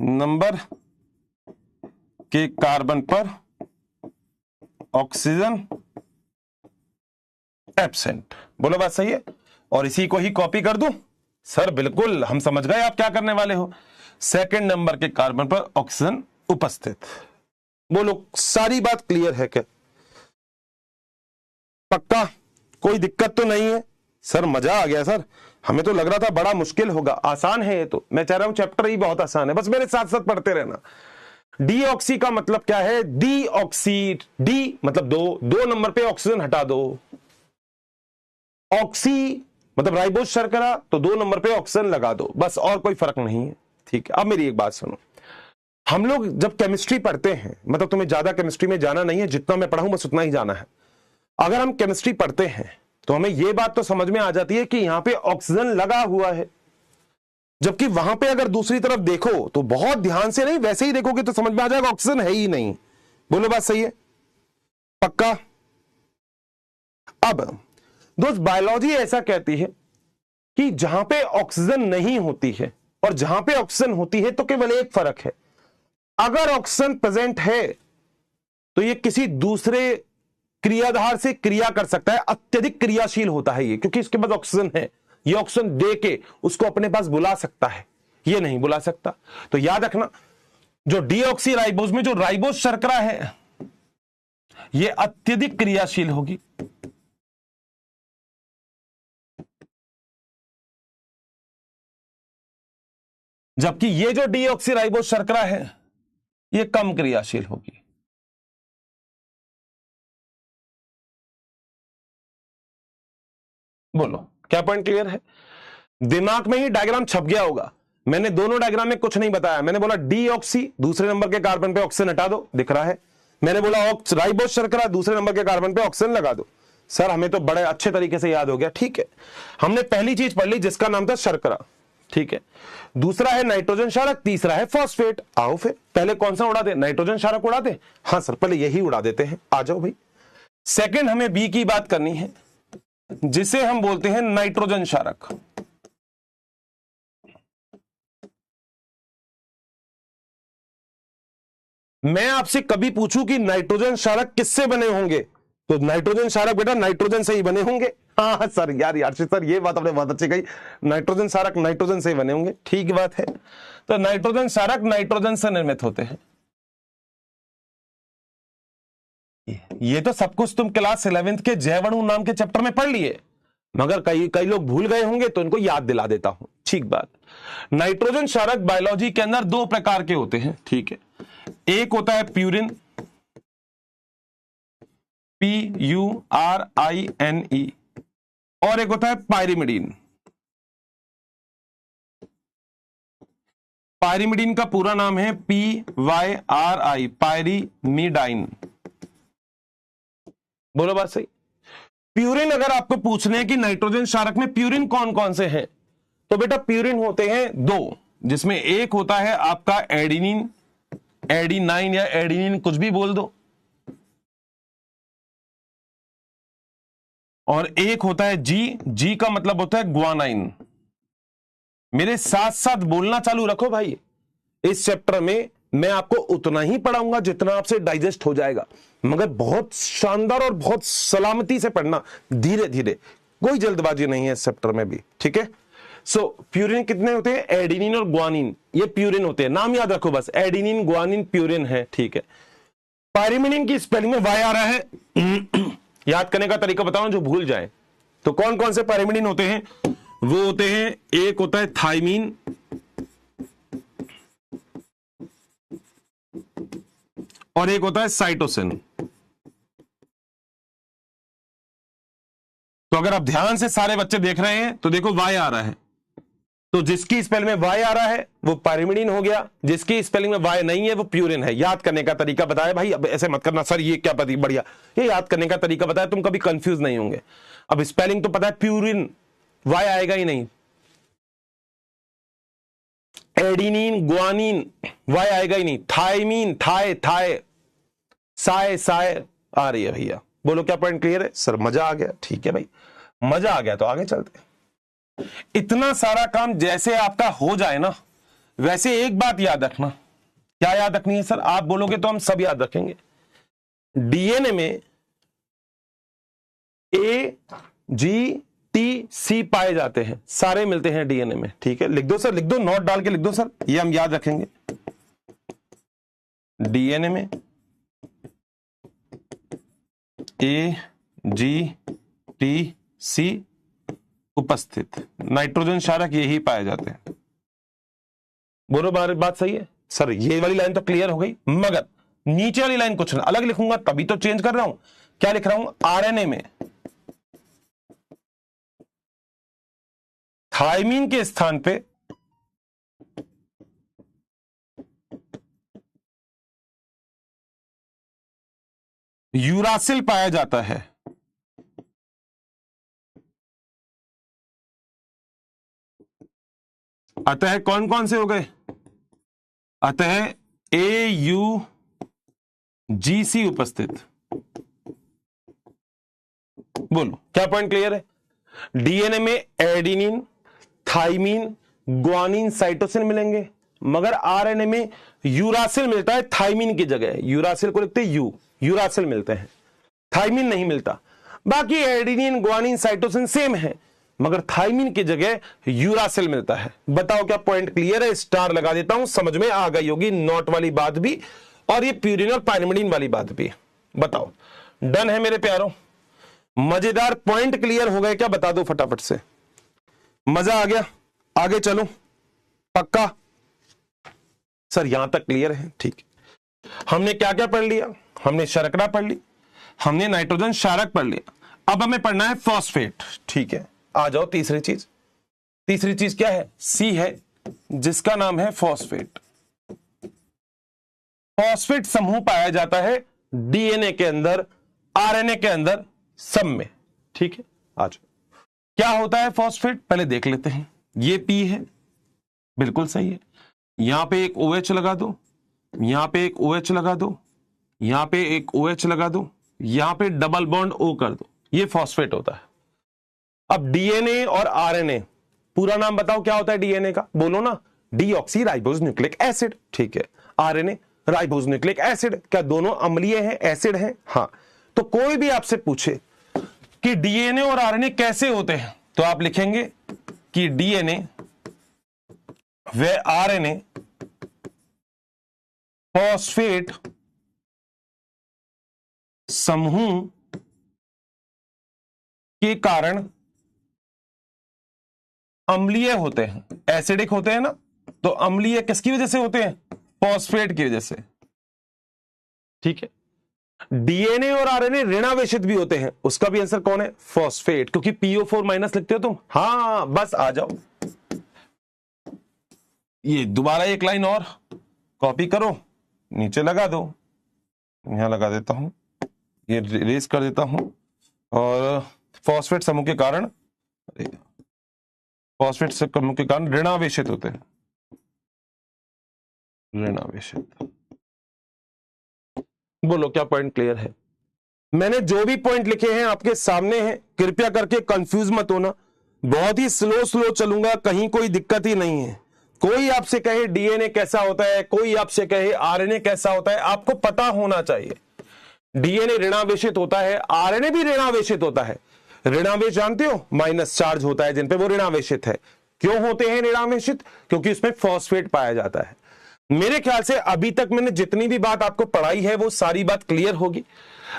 नंबर के कार्बन पर ऑक्सीजन एब्सेंट। बोलो बात सही है? और इसी को ही कॉपी कर दूं? सर बिल्कुल, हम समझ गए आप क्या करने वाले हो। सेकंड नंबर के कार्बन पर ऑक्सीजन उपस्थित। बोलो सारी बात क्लियर है क्या? पक्का? कोई दिक्कत तो नहीं है? सर मजा आ गया सर, हमें तो लग रहा था बड़ा मुश्किल होगा। आसान है ये तो, मैं चाह रहा हूं चैप्टर ही बहुत आसान है, बस मेरे साथ साथ पढ़ते रहना। डीऑक्सी का मतलब क्या है? डीऑक्सी, डी मतलब दो नंबर पे ऑक्सीजन हटा दो। ऑक्सी मतलब राइबोस शर्करा, तो 2 नंबर पे ऑक्सीजन लगा दो, बस और कोई फर्क नहीं है, ठीक है। अब मेरी एक बात सुनो, हम लोग जब केमिस्ट्री पढ़ते हैं, मतलब तुम्हें ज्यादा केमिस्ट्री में जाना नहीं है, जितना मैं पढ़ाऊं बस उतना ही जाना है। अगर हम केमिस्ट्री पढ़ते हैं तो हमें यह बात तो समझ में आ जाती है कि यहां पे ऑक्सीजन लगा हुआ है, जबकि वहां पे अगर दूसरी तरफ देखो तो बहुत ध्यान से नहीं, वैसे ही देखोगे तो समझ में आ जाएगा ऑक्सीजन है ही नहीं। बोलो बात सही है? पक्का? अब दोस्त बायोलॉजी ऐसा कहती है कि जहां पे ऑक्सीजन नहीं होती है और जहां पे ऑक्सीजन होती है तो केवल एक फर्क है। अगर ऑक्सीजन प्रेजेंट है तो ये किसी दूसरे क्रियाधार से क्रिया कर सकता है, अत्यधिक क्रियाशील होता है ये, क्योंकि इसके पास ऑक्सीजन है। ये ऑक्सीजन दे के उसको अपने पास बुला सकता है, ये नहीं बुला सकता। तो याद रखना, जो डीऑक्सीराइबोस में जो राइबोस शर्करा है ये अत्यधिक क्रियाशील होगी, जबकि ये जो डीऑक्सीराइबोस शर्करा है ये कम क्रियाशील होगी। बोलो क्या पॉइंट क्लियर है? दिमाग में ही डायग्राम छप गया होगा। मैंने दोनों डायग्राम में कुछ नहीं बताया। मैंने बोला डीऑक्सी, दूसरे नंबर के कार्बन पे ऑक्सीजन हटा दो, दिख रहा है। मैंने बोला राइबोस शर्करा, दूसरे नंबर के कार्बन पे ऑक्सीजन लगा दो। सर हमें तो बड़े अच्छे तरीके से याद हो गया, ठीक है। हमने पहली चीज पढ़ ली जिसका नाम था शर्करा, ठीक है। दूसरा है नाइट्रोजन क्षारक, तीसरा है फॉस्फेट। आओ फिर पहले कौन सा उड़ा दे? नाइट्रोजन क्षारक उड़ा दे। हाँ सर पहले यही उड़ा देते हैं, आ जाओ भाई। सेकंड हमें बी की बात करनी है जिसे हम बोलते हैं नाइट्रोजन क्षारक। मैं आपसे कभी पूछूं कि नाइट्रोजन क्षारक किससे बने होंगे, तो नाइट्रोजन क्षारक बेटा नाइट्रोजन से ही बने होंगे। हाँ सर यार सर ये बात आपने बहुत अच्छी कही, नाइट्रोजन क्षारक नाइट्रोजन से ही बने होंगे, ठीक बात है। तो नाइट्रोजन क्षारक नाइट्रोजन से निर्मित होते हैं। ये तो सब कुछ तुम क्लास 11th के जैवाणु नाम के चैप्टर में पढ़ लिए, मगर कई लोग भूल गए होंगे तो इनको याद दिला देता हूं, ठीक बात। नाइट्रोजन क्षारक बायोलॉजी के अंदर दो प्रकार के होते हैं, ठीक है। एक होता है प्यूरिन, PURINE, और एक होता है पायरिमिडीन। पायरिमिडीन का पूरा नाम है PYRI, पायरिमिडाइन। बोलो बात सही। प्यूरिन अगर आपको पूछने हैं कि नाइट्रोजन क्षारक में प्यूरिन कौन कौन से हैं, तो बेटा प्यूरिन होते हैं दो, जिसमें एक होता है आपका एडिनिन, एडिनाइन या एडिनिन कुछ भी बोल दो, और एक होता है जी का मतलब होता है ग्वानाइन। मेरे साथ साथ बोलना चालू रखो भाई। इस चैप्टर में मैं आपको उतना ही पढ़ाऊंगा जितना आपसे डाइजेस्ट हो जाएगा, मगर बहुत शानदार और बहुत सलामती से पढ़ना, धीरे धीरे, कोई जल्दबाजी नहीं है इस चैप्टर में भी, ठीक है। सो प्यूरिन कितने होते हैं? एडिनिन और ग्वानिन, ये प्यूरिन होते हैं, नाम याद रखो बस, एडिनिन ग्वानिन प्यूरिन है, ठीक है। पायरिमिडीन की स्पेलिंग में वाई आ रहा है। याद करने का तरीका बताओ जो भूल जाए। तो कौन कौन से पायरिमिडीन होते हैं? वो होते हैं, एक होता है थाइमीन, और एक होता है साइटोसिन। तो अगर आप ध्यान से सारे बच्चे देख रहे हैं तो देखो वाई आ रहा है, तो जिसकी स्पेलिंग में वाई आ रहा है वो पायरिमिडीन हो गया, जिसकी स्पेलिंग में वाई नहीं है वो प्यूरिन है। याद करने का तरीका बताया भाई, अब ऐसे मत करना सर ये क्या पता, बढ़िया, ये याद करने का तरीका बताया, तुम कभी कंफ्यूज नहीं होंगे। अब स्पेलिंग तो पता है प्यूरिन, वाई आएगा ही नहीं। एडिनिन ग्वानिन, वाई आएगा ही नहीं। थाइमीन, थाए साए आ रही है भैया। बोलो क्या पॉइंट क्लियर है? सर मजा आ गया, ठीक है भाई, मजा आ गया तो आगे चलते हैं। इतना सारा काम जैसे आपका हो जाए ना, वैसे एक बात याद रखना। क्या याद रखनी है सर? आप बोलोगे तो हम सब याद रखेंगे। डीएनए में AGTC पाए जाते हैं, सारे मिलते हैं डीएनए में, ठीक है। लिख दो सर, लिख दो, नोट डाल के लिख दो सर, ये हम याद रखेंगे। डीएनए में AGTC उपस्थित, नाइट्रोजन क्षारक यही पाए जाते हैं। बोलो बात सही है सर? ये वाली लाइन तो क्लियर हो गई, मगर नीचे वाली लाइन कुछ अलग लिखूंगा, तभी तो चेंज कर रहा हूं। क्या लिख रहा हूं? आरएनए में थाइमीन के स्थान पे यूरासिल पाया जाता है। अतः कौन कौन से हो गए? अतः AUGC उपस्थित। बोलो क्या पॉइंट क्लियर है? डीएनए में एडिनिन, थाइमीन, ग्वानिन, साइटोसिन मिलेंगे, मगर आरएनए में यूरासिल मिलता है थाइमीन की जगह। यूरासिल को लिखते हैं यूरासिल मिलते हैं, थाइमीन नहीं मिलता। बाकी एडिनिन, ग्वानिन, साइटोसिन सेम है, मगर थाइमीन की जगह यूरासिल मिलता है। बताओ क्या पॉइंट क्लियर है? स्टार लगा देता हूं, समझ में आ गई होगी नोट वाली बात भी, और ये प्यूरिन और पायरिमिडीन वाली बात भी। बताओ डन है मेरे प्यारों? मजेदार पॉइंट क्लियर हो गए क्या? बता दो फटाफट से। मजा आ गया? आगे चलो, पक्का? सर यहां तक क्लियर है? ठीक है। हमने क्या क्या पढ़ लिया? हमने शर्करा पढ़ ली, हमने नाइट्रोजन क्षारक पढ़ लिया, अब हमें पढ़ना है फॉस्फेट। ठीक है, आ जाओ तीसरी चीज। तीसरी चीज क्या है? सी है, जिसका नाम है फॉस्फेट। फॉस्फेट समूह पाया जाता है डीएनए के अंदर, आरएनए के अंदर, सब में। ठीक है, आ जाओ। क्या होता है फॉस्फेट पहले देख लेते हैं। ये पी है, बिल्कुल सही है। यहां पे एक OH लगा दो, यहां पे एक OH लगा दो, यहां पे एक OH लगा दो, यहां पे डबल बॉन्ड O कर दो, ये फॉस्फेट होता है। अब डीएनए और आरएनए, पूरा नाम बताओ क्या होता है डीएनए का? बोलो ना, डीऑक्सी राइबोज न्यूक्लिक एसिड। ठीक है, आरएनए राइबोज न्यूक्लिक एसिड। क्या दोनों अम्लीय हैं, एसिड हैं? हाँ। तो कोई भी आपसे पूछे कि डीएनए और आरएनए कैसे होते हैं, तो आप लिखेंगे कि डीएनए व आरएनए फॉस्फेट समूह के कारण अम्लीय होते हैं, एसिडिक होते हैं ना, तो अम्लीय किसकी वजह से होते हैं? फॉस्फेट की वजह से। ठीक है। डीएनए और आरएनए ऋणावेशित भी होते हैं, उसका भी आंसर कौन है? फॉस्फेट, क्योंकि PO4 माइनस लिखते हो तुम। हाँ, बस आ जाओ। ये दोबारा एक लाइन और कॉपी करो, नीचे लगा दो, यहां लगा देता हूं, ये रेस कर देता हूं। और फॉस्फेट समूह के कारण, फॉस्फेट समूह के कारण ऋणावेशित होते हैं, ऋणावेशित। बोलो क्या पॉइंट क्लियर है? मैंने जो भी पॉइंट लिखे हैं आपके सामने हैं, कृपया करके कंफ्यूज मत होना। बहुत ही स्लो चलूंगा, कहीं कोई दिक्कत ही नहीं है। कोई आपसे कहे डीएनए कैसा होता है, कोई आपसे कहे आरएनए कैसा होता है, आपको पता होना चाहिए। डीएनए ऋणावेशित होता है, आरएनए भी ऋणावेशित होता है। ऋणावेश जानते हो? माइनस चार्ज होता है जिन पे, वो ऋणावेशित है। क्यों होते हैं ऋणावेशित? क्योंकि उसमें फॉस्फेट पाया जाता है। मेरे ख्याल से अभी तक मैंने जितनी भी बात आपको पढ़ाई है वो सारी बात क्लियर होगी।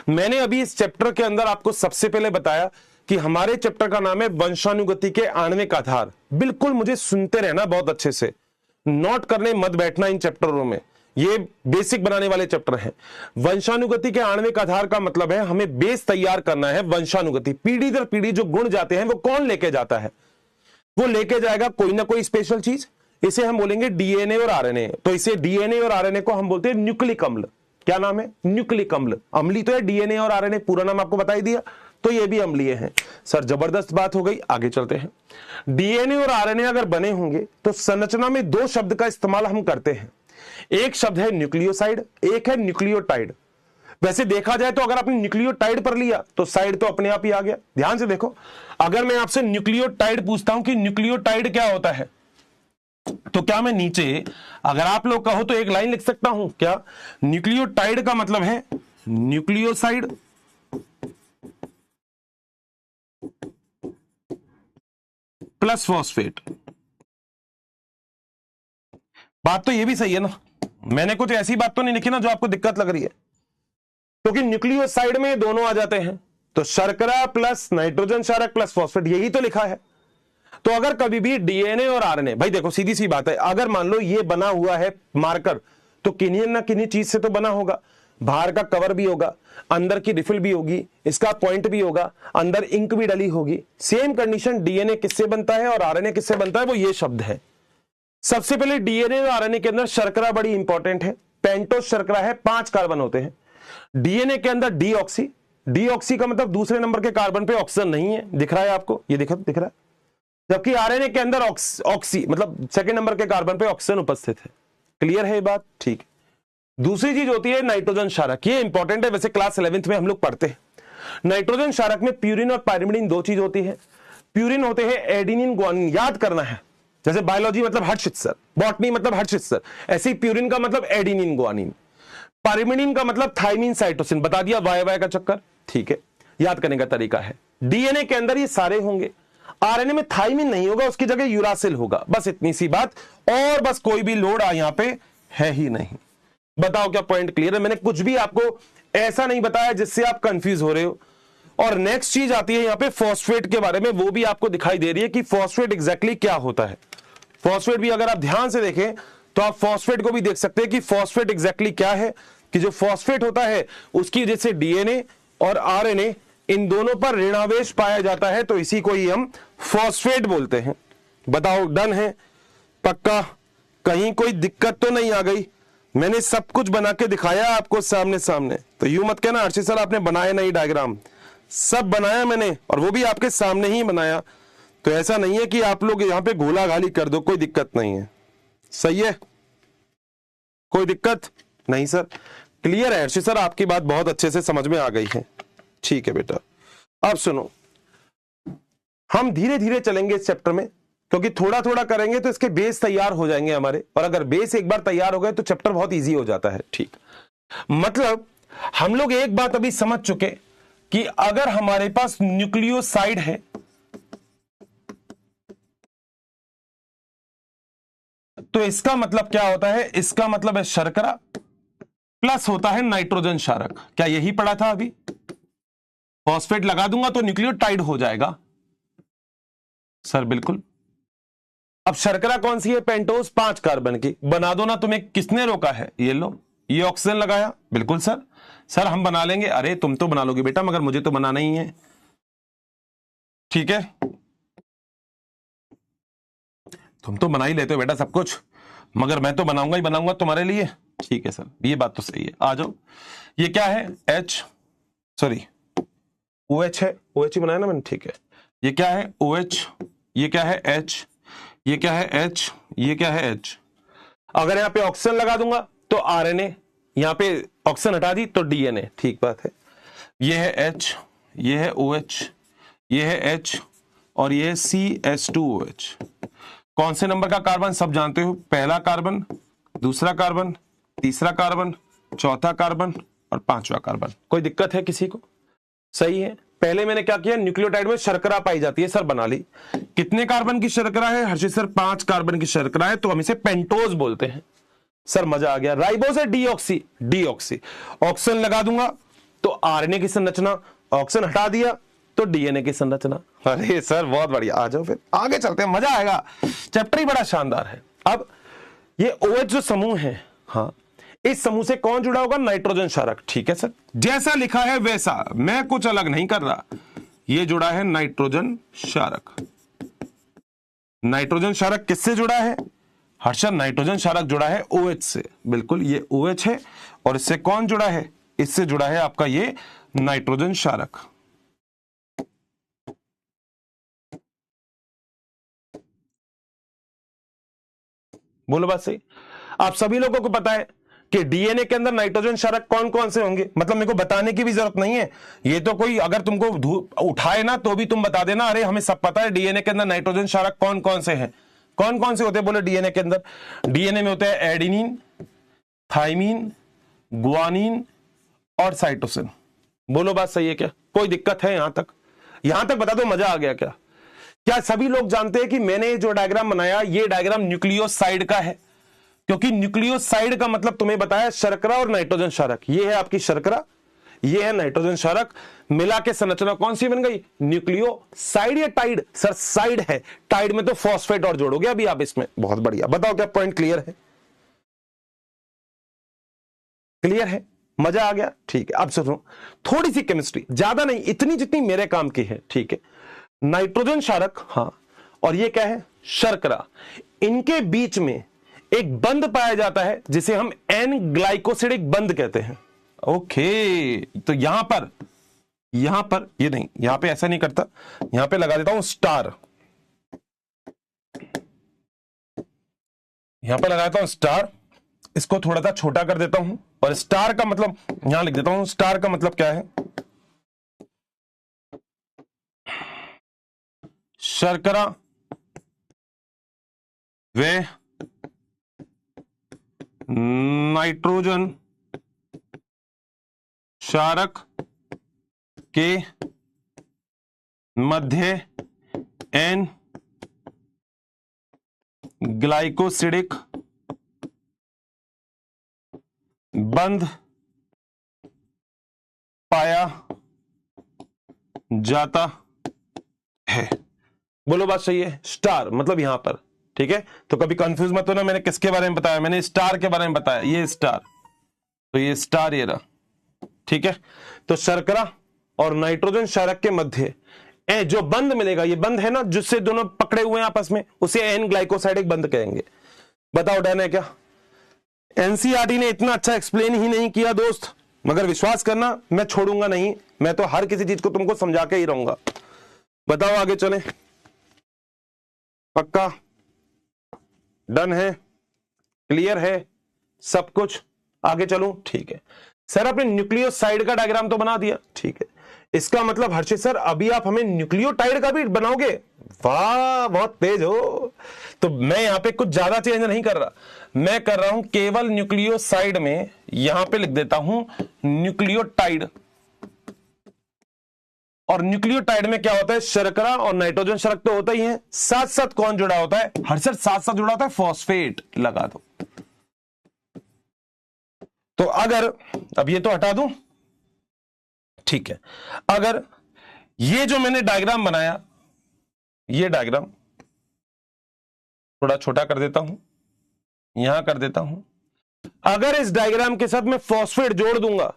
मैंने अभी इस चैप्टर के अंदर आपको सबसे पहले बताया कि हमारे चैप्टर का नाम है वंशानुगति के आणविक आधार। बिल्कुल मुझे सुनते रहना बहुत अच्छे से, नोट करने मत बैठना इन चैप्टरों में, ये बेसिक बनाने वाले चैप्टर हैं। वंशानुगति के आणविक आधार का मतलब है हमें बेस तैयार करना है। वंशानुगति, पीढ़ी दर पीढ़ी जो गुण जाते हैं वो कौन लेके जाता है? वो लेके जाएगा कोई ना कोई स्पेशल चीज। इसे हम बोलेंगे डीएनए और आरएनए। तो इसे डीएनए और आरएनए को हम बोलते हैं न्यूक्लिक अम्ल। क्या नाम है? न्यूक्लिक अम्ल। अम्ली तो है डीएनए और आरएनए, पूरा नाम आपको बता ही दिया, तो ये भी अम्लीय हैं। सर जबरदस्त बात हो गई, आगे चलते हैं। डीएनए और आरएनए अगर बने होंगे तो संरचना में दो शब्द का इस्तेमाल हम करते हैं। एक शब्द है न्यूक्लियोसाइड, एक है न्यूक्लियोटाइड। वैसे देखा जाए तो अगर आपने न्यूक्लियोटाइड पर लिया तो साइड तो अपने आप ही आ गया। ध्यान से देखो, अगर मैं आपसे न्यूक्लियोटाइड पूछता हूं कि न्यूक्लियोटाइड क्या होता है, तो क्या मैं नीचे अगर आप लोग कहो तो एक लाइन लिख सकता हूं क्या? न्यूक्लियोटाइड का मतलब है न्यूक्लियोसाइड प्लस फॉस्फेट। बात तो ये भी सही है ना, मैंने कुछ ऐसी बात तो नहीं लिखी ना जो आपको दिक्कत लग रही है, क्योंकि न्यूक्लियोसाइड में दोनों आ जाते हैं। तो शर्करा प्लस नाइट्रोजन क्षारक प्लस फॉस्फेट, यही तो लिखा है। तो अगर कभी भी डीएनए और आरएनए, भाई देखो सीधी सी बात है, अगर मान लो ये बना हुआ है मार्कर, तो किन्हीं ना किन्हीं चीज से तो बना होगा। बाहर का कवर भी होगा, अंदर की रिफिल भी होगी, इसका पॉइंट भी होगा, अंदर इंक भी डली होगी। सेम कंडीशन डीएनए किससे बनता है और आरएनए किससे बनता है, वो ये शब्द है। सबसे पहले डीएनए और आरएनए के अंदर शर्करा बड़ी इंपॉर्टेंट है। पेंटोस शर्करा है, 5 कार्बन होते हैं। डीएनए के अंदर डीऑक्सी, डीऑक्सी का मतलब दूसरे नंबर के कार्बन पे ऑक्सीजन नहीं है, दिख रहा है आपको, ये दिख रहा है। जबकि आरएनए के अंदर ऑक्सी मतलब सेकंड नंबर के कार्बन पे ऑक्सीजन उपस्थित है। क्लियर है ये बात? ठीक। दूसरी चीज होती है नाइट्रोजन क्षारक, ये इंपॉर्टेंट है, वैसे क्लास 11th में हम लोग पढ़ते हैं। नाइट्रोजन क्षारक में प्यूरिन और पायरिमिडीन दो चीज होती है। प्यूरिन होते हैं एडिनिन ग्वानिन, याद करना है, जैसे बायोलॉजी मतलब हर्षित सर, बॉटनी मतलब हर्षित सर, ऐसे ही प्यूरिन का मतलब एडिनिन ग्वानिन, पायरिमिडीन का मतलब थाइमिन साइटोसिन। बता दिया वाई का चक्कर, ठीक है, याद करने का तरीका है। डीएनए के अंदर ये सारे होंगे, आरएनए में थाइमिन नहीं होगा, उसकी जगह यूरासिल होगा, बस इतनी सी बात, और बस कोई भी लोड यहां पे है ही नहीं। बताओ क्या पॉइंट क्लियर है? मैंने कुछ भी आपको ऐसा नहीं बताया जिससे आप कंफ्यूज हो रहे हो। और नेक्स्ट चीज आती है यहां पे फॉस्फेट के बारे में, वो भी आपको दिखाई दे रही है कि फॉस्फेट एग्जैक्टली क्या होता है। फॉस्फेट भी अगर आप ध्यान से देखें तो आप फॉस्फेट को भी देख सकते हैं कि फॉस्फेट एग्जैक्टली क्या है, कि जो फॉस्फेट होता है उसकी वजह से डीएनए और आरएनए इन दोनों पर ऋणावेश पाया जाता है, तो इसी को ही हम फॉस्फेट बोलते हैं। बताओ डन है? पक्का? कहीं कोई दिक्कत तो नहीं आ गई? मैंने सब कुछ बना के दिखाया आपको सामने सामने, तो यूं मत कहना हर्षित सर आपने बनाया नहीं डायग्राम, सब बनाया मैंने, और वो भी आपके सामने ही बनाया। तो ऐसा नहीं है कि आप लोग यहां पे घोला घाली कर दो, कोई दिक्कत नहीं है। सही है? कोई दिक्कत नहीं सर? क्लियर है हर्षित सर? आपकी बात बहुत अच्छे से समझ में आ गई है। ठीक है बेटा, अब सुनो, हम धीरे धीरे चलेंगे इस चैप्टर में, क्योंकि थोड़ा थोड़ा करेंगे तो इसके बेस तैयार हो जाएंगे हमारे, और अगर बेस एक बार तैयार हो गए तो चैप्टर बहुत इजी हो जाता है। ठीक, मतलब हम लोग एक बात अभी समझ चुके कि अगर हमारे पास न्यूक्लियोसाइड है तो इसका मतलब क्या होता है? इसका मतलब है शर्करा प्लस होता है नाइट्रोजन क्षारक। क्या यही पढ़ा था अभी? फॉस्फेट लगा दूंगा तो न्यूक्लियोटाइड हो जाएगा सर, बिल्कुल। अब शर्करा कौन सी है? पेंटोज 5 कार्बन की। बना दो ना, तुम्हें किसने रोका है? ये लो, ये ऑक्सीजन लगाया, बिल्कुल सर। सर हम बना लेंगे। अरे तुम तो बना लोगे बेटा, मगर मुझे तो बनाना ही है। ठीक है, तुम तो बना ही लेते हो बेटा सब कुछ, मगर मैं तो बनाऊंगा ही बनाऊंगा तुम्हारे लिए। ठीक है सर, ये बात तो सही है। आ जाओ। ये क्या है? OH है, OH ही बनाया ना मैंने। ठीक है, ये क्या है? OH। ये क्या है? H। ये क्या है? H। ये क्या है? H। अगर यहां पे ऑक्सीजन लगा दूंगा तो RNA, यहां पे ऑक्सीजन हटा दी तो DNA। ठीक बात है। ये है H, ये है OH, ये है H, और ये है CH2OH। कौन से नंबर का कार्बन? सब जानते हो, पहला कार्बन, दूसरा कार्बन, तीसरा कार्बन, चौथा कार्बन और पांचवा कार्बन। कोई दिक्कत है किसी को? सही है। पहले मैंने क्या किया? न्यूक्लियोटाइड में शर्करा पाई जाती है सर, बना ली। कितने कार्बन की शर्करा है हर्षित सर? 5 कार्बन की शर्करा है, तो हम इसे पेंटोज बोलते हैं सर। मजा आ गया। राइबोस है डीऑक्सी, डीऑक्सी। ऑक्सीजन लगा दूंगा तो आरएनए की संरचना, ऑक्सीजन हटा दिया तो डीएनए की संरचना। अरे सर बहुत बढ़िया, आ जाओ फिर आगे चलते हैं, मजा आएगा। चैप्टर ही बड़ा शानदार है। अब ये OH जो समूह है, हाँ, इस समूह से कौन जुड़ा होगा? नाइट्रोजन क्षारक। ठीक है सर, जैसा लिखा है वैसा, मैं कुछ अलग नहीं कर रहा। ये जुड़ा है नाइट्रोजन क्षारक। नाइट्रोजन क्षारक किससे जुड़ा है हर्षद? नाइट्रोजन क्षारक जुड़ा है OH से, बिल्कुल। ये OH है, और इससे कौन जुड़ा है? इससे जुड़ा है आपका ये नाइट्रोजन क्षारक। बोलो बात सही? आप सभी लोगों को पता है कि डीएनए के अंदर नाइट्रोजन क्षारक कौन कौन से होंगे? मतलब मेरे को बताने की भी जरूरत नहीं है, ये तो कोई अगर तुमको उठाए ना तो भी तुम बता देना, अरे हमें सब पता है डीएनए के अंदर नाइट्रोजन क्षारक कौन कौन से हैं। कौन कौन से होते हैं? बोले डीएनए के अंदर। डीएनए में होते हैं एडेनिन, थाइमीन, गुआनिन और साइटोसिन। बोलो बात सही है क्या? कोई दिक्कत है? यहां तक, यहां तक बता दो, मजा आ गया क्या? क्या सभी लोग जानते हैं कि मैंने जो डायग्राम बनाया, ये डायग्राम न्यूक्लियोसाइड का है? क्योंकि न्यूक्लियोसाइड का मतलब तुम्हें बताया शर्करा और नाइट्रोजन क्षारक। ये है आपकी शर्करा, ये है नाइट्रोजन क्षारक, मिला के संरचना कौन सी बन गई? न्यूक्लियोसाइड या टाइड? सर साइड है, टाइड में तो फॉस्फेट और जोड़ोगे अभी आप इसमें। बहुत बढ़िया, बताओ क्या पॉइंट क्लियर है? क्लियर है? मजा आ गया? ठीक है, अब सुनो, थोड़ी सी केमिस्ट्री, ज्यादा नहीं, इतनी जितनी मेरे काम की है। ठीक है, नाइट्रोजन क्षारक, हाँ, और ये क्या है? शर्करा। इनके बीच में एक बंध पाया जाता है जिसे हम एन ग्लाइकोसिडिक बंध कहते हैं। ओके, तो यहां पर ये नहीं, यहां पे ऐसा नहीं करता, यहां पे लगा देता हूं स्टार, यहां पे लगा देता हूं स्टार, इसको थोड़ा सा छोटा कर देता हूं, और स्टार का मतलब यहां लिख देता हूं। स्टार का मतलब क्या है? शर्करा वे नाइट्रोजन क्षारक के मध्य एन ग्लाइकोसिडिक बंध पाया जाता है। बोलो बात सही है? स्टार मतलब यहां पर, ठीक है, तो कभी कंफ्यूज मत होना, मैंने किसके बारे में बताया, मैंने स्टार के बारे में बताया, ये स्टार, तो ये स्टार ये रहा, ठीक है। तो शर्करा और नाइट्रोजन क्षारक के मध्य जो बंध मिलेगा, ये बंध है ना जिससे दोनों पकड़े हुए हैं आपस में, उसे एन ग्लाइकोसाइडिक बंध कहेंगे। बताओ डन है क्या? एनसीईआरटी ने इतना अच्छा एक्सप्लेन ही नहीं किया दोस्त, मगर विश्वास करना मैं छोड़ूंगा नहीं, मैं तो हर किसी चीज को तुमको समझा के ही रहूंगा। बताओ आगे चले, पक्का डन है, क्लियर है सब कुछ, आगे चलूं? ठीक है सर, आपने न्यूक्लियोसाइड का डायग्राम तो बना दिया, ठीक है, इसका मतलब हर्षित सर अभी आप हमें न्यूक्लियोटाइड का भी बनाओगे? वाह बहुत तेज हो। तो मैं यहां पे कुछ ज्यादा चेंज नहीं कर रहा, मैं कर रहा हूं केवल न्यूक्लियोसाइड में, यहां पे लिख देता हूं न्यूक्लियोटाइड। और न्यूक्लियोटाइड में क्या होता है, शर्करा और नाइट्रोजन क्षारक तो होता ही है, साथ साथ कौन जुड़ा होता है हर्षित? साथ साथ जुड़ा होता है फॉस्फेट, लगा दो। तो अगर अब ये तो हटा दूं, ठीक है, अगर ये जो मैंने डायग्राम बनाया, ये डायग्राम थोड़ा छोटा कर देता हूं, यहां कर देता हूं, अगर इस डायग्राम के साथ मैं फॉस्फेट जोड़ दूंगा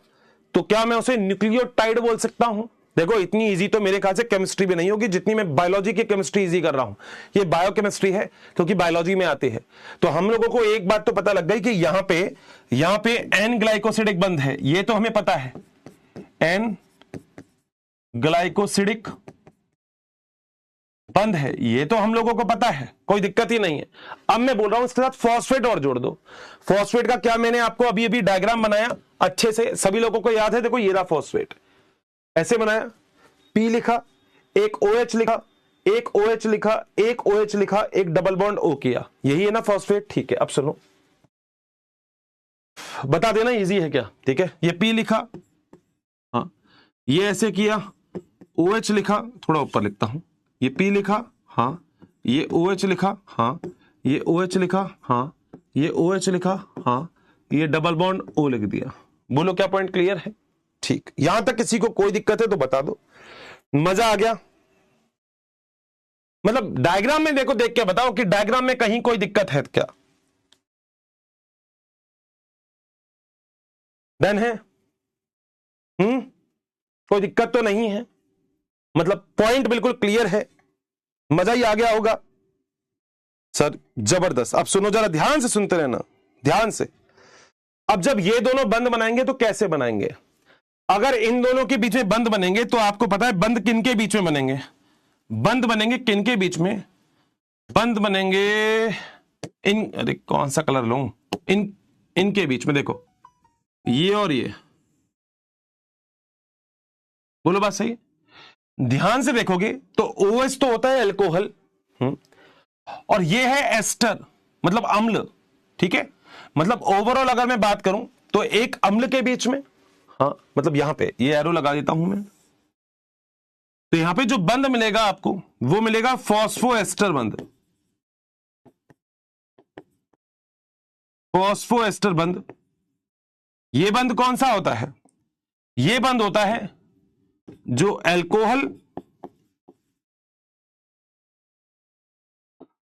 तो क्या मैं उसे न्यूक्लियोटाइड बोल सकता हूं? देखो इतनी इजी तो मेरे ख्याल से केमिस्ट्री भी नहीं होगी जितनी मैं बायोलॉजी की केमिस्ट्री इजी कर रहा हूं। ये बायोकेमिस्ट्री है क्योंकि बायोलॉजी में आती है। तो हम लोगों को एक बात तो पता लग गई कि यहां पे एन ग्लाइकोसिडिक बंध है, ये तो हमें पता है, एन ग्लाइकोसिडिक बंध है, ये तो हम लोगों को पता है, कोई दिक्कत ही नहीं है। अब मैं बोल रहा हूं इसके साथ फॉस्फेट और जोड़ दो। फॉस्फेट का क्या मैंने आपको अभी अभी डायग्राम बनाया अच्छे से, सभी लोगों को याद है, देखो ये रहा फॉस्फेट, ऐसे बनाया, P लिखा, एक OH लिखा, एक OH लिखा, एक OH लिखा, एक डबल बॉन्ड O किया, यही है ना फॉस्फेट, ठीक है। अब सुनो, बता देना इजी है क्या, ठीक है। ये P लिखा, हाँ, ये ऐसे किया, OH लिखा, थोड़ा ऊपर लिखता हूं, ये P लिखा, हाँ, ये OH लिखा, हाँ, ये OH लिखा, हाँ, ये OH लिखा, हाँ, ये डबल बॉन्ड O लिख दिया। बोलो क्या पॉइंट क्लियर है? ठीक, यहां तक किसी को कोई दिक्कत है तो बता दो, मजा आ गया? मतलब डायग्राम में देखो, देख के बताओ कि डायग्राम में कहीं कोई दिक्कत है क्या? डन है? कोई दिक्कत तो नहीं है, मतलब पॉइंट बिल्कुल क्लियर है, मजा ही आ गया होगा सर, जबरदस्त। अब सुनो जरा, ध्यान से सुनते रहना, ध्यान से। अब जब ये दोनों बंद बनाएंगे तो कैसे बनाएंगे? अगर इन दोनों के बीच में बंद बनेंगे तो आपको पता है बंद किन के बीच में बनेंगे? बंद बनेंगे किन के बीच में? बंद बनेंगे इन, अरे कौन सा कलर लूं, इनके बीच में, देखो ये और ये, बोलो बात सही? ध्यान से देखोगे तो OH तो होता है अल्कोहल, और ये है एस्टर, मतलब अम्ल, ठीक है। मतलब ओवरऑल अगर मैं बात करूं तो एक अम्ल के बीच में, हाँ, मतलब यहां पे ये एरो लगा देता हूं मैं, तो यहां पे जो बंध मिलेगा आपको वो मिलेगा फॉस्फोएस्टर बंध, फॉस्फोएस्टर बंध। ये बंध कौन सा होता है? ये बंध होता है जो अल्कोहल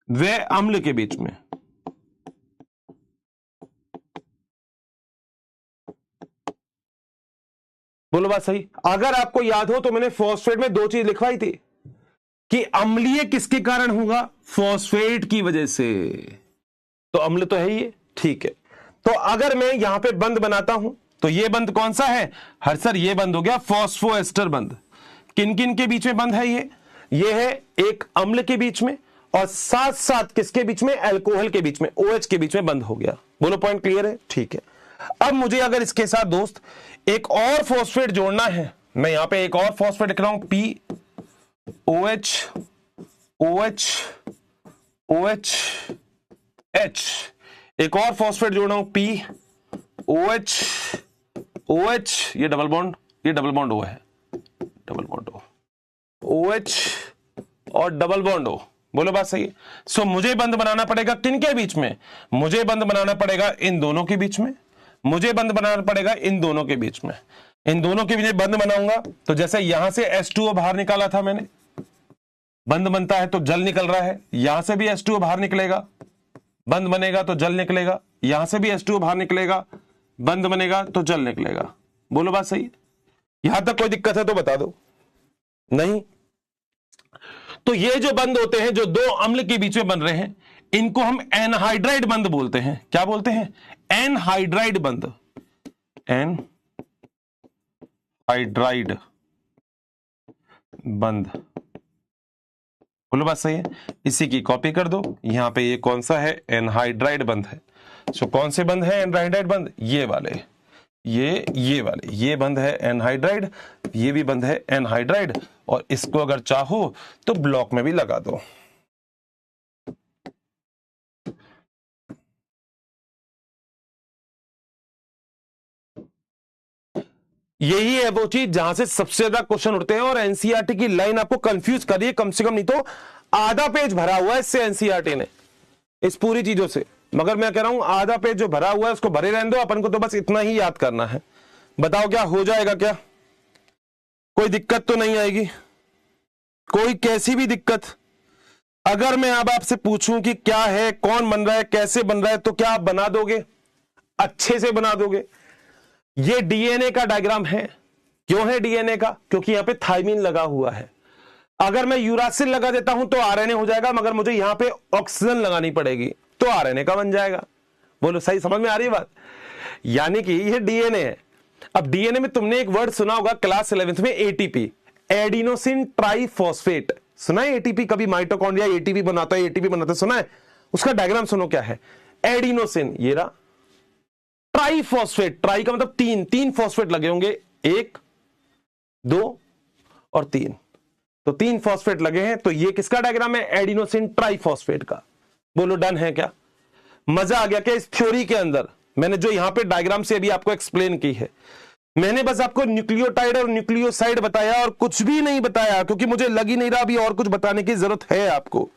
व अम्ल के बीच में, बोलो बात सही? अगर आपको याद हो तो मैंने फॉस्फेट में दो चीज लिखवाई थी कि अम्लीय किसके कारण होगा? फॉस्फेट की वजह से, तो अम्ल तो है ही, ठीक है। तो अगर मैं यहां पे बंध बनाता हूं तो ये बंध कौन सा है? हर सर ये बंध हो गया फॉस्फोएस्टर बंध। किन किन के बीच में बंध है ये है एक अम्ल के बीच में और साथ साथ किसके बीच में? अल्कोहल के बीच में, OH के बीच में बंध हो गया। बोलो पॉइंट क्लियर है? ठीक है। अब मुझे अगर इसके साथ दोस्त एक और फॉस्फेट जोड़ना है, मैं यहां पे एक और फॉस्फेट लिख रहा हूं, P OH OH OH H, एक और फॉस्फेट जोड़ रहा हूं P OH OH, ये डबल बॉन्ड O है, डबल बॉन्ड O, OH और डबल बॉन्ड O। बोलो बात सही है? सो मुझे बंध बनाना पड़ेगा किन के बीच में? मुझे बंध बनाना पड़ेगा इन दोनों के बीच में, मुझे बंध बनाना पड़ेगा इन दोनों के बीच में। इन दोनों के बीच बंध बनाऊंगा तो जैसे यहां से H2O बाहर निकाला था मैंने, बंद बनता है तो जल निकल रहा है, यहां से भी H2O बाहर निकलेगा, बंद बनेगा तो जल निकलेगा, यहां से भी H2O बाहर निकलेगा, बंद बनेगा तो जल निकलेगा। बोलो बात सही है? यहां तक कोई दिक्कत है तो बता दो। नहीं? तो ये जो बंद होते हैं जो दो अम्ल के बीच में बन रहे हैं, इनको हम एनहाइड्राइड बंद बोलते हैं। क्या बोलते हैं? एनहाइड्राइड बंद। एनहाइड्राइड बंद। बोलो बात सही है? इसी की कॉपी कर दो। यहां पे ये कौन सा है? एनहाइड्राइड बंद है। सो कौन से बंद है एनहाइड्राइड बंद? ये वाले, ये वाले, ये बंद है एनहाइड्राइड, ये भी बंद है एनहाइड्राइड। और इसको अगर चाहो तो ब्लॉक में भी लगा दो। यही है वो चीज जहां से सबसे ज्यादा क्वेश्चन उठते हैं, और एनसीईआरटी की लाइन आपको कंफ्यूज कर रही है। कम से कम नहीं तो आधा पेज भरा हुआ है इससे एनसीईआरटी ने, इस पूरी चीजों से। मगर मैं कह रहा हूं आधा पेज जो भरा हुआ है उसको भरे रहने दो, अपन को तो बस इतना ही याद करना है। बताओ क्या हो जाएगा? क्या कोई दिक्कत तो नहीं आएगी? कोई कैसी भी दिक्कत? अगर मैं अब आपसे पूछूं कि क्या है, कौन बन रहा है, कैसे बन रहा है, तो क्या आप बना दोगे? अच्छे से बना दोगे? ये डीएनए का डायग्राम है। क्यों है डीएनए का? क्योंकि यहां पे थाइमिन लगा हुआ है। अगर मैं यूरासिल लगा देता हूं तो आरएनए हो जाएगा, मगर मुझे यहां पे ऑक्सीजन लगानी पड़ेगी तो आरएनए का बन जाएगा। बोलो सही समझ में आ रही है बात? यानी कि ये डीएनए है। अब डीएनए में तुमने एक वर्ड सुना होगा क्लास 11th में, एटीपी, एडिनोसिन ट्राइफॉस्फेट। सुना है एटीपी? कभी माइटोकॉन्ड्रिया एटीपी बनाता है, एटीपी बनाता है, सुना है? उसका डायग्राम सुनो क्या है। एडिनोसिन ये रहा, ट्राइफॉस्फेट, ट्राई का मतलब तीन, तीन फॉस्फेट लगे होंगे, 1 2 और 3, तो 3 फॉस्फेट लगे हैं। तो ये किसका डायग्राम है? एडिनोसिन ट्राइफॉस्फेट का। बोलो डन है क्या? मजा आ गया क्या इस थ्योरी के अंदर? मैंने जो यहां पे डायग्राम से अभी आपको एक्सप्लेन की है, मैंने बस आपको न्यूक्लियोटाइड और न्यूक्लियोसाइड बताया और कुछ भी नहीं बताया, क्योंकि मुझे लग ही नहीं रहा अभी और कुछ बताने की जरूरत है आपको।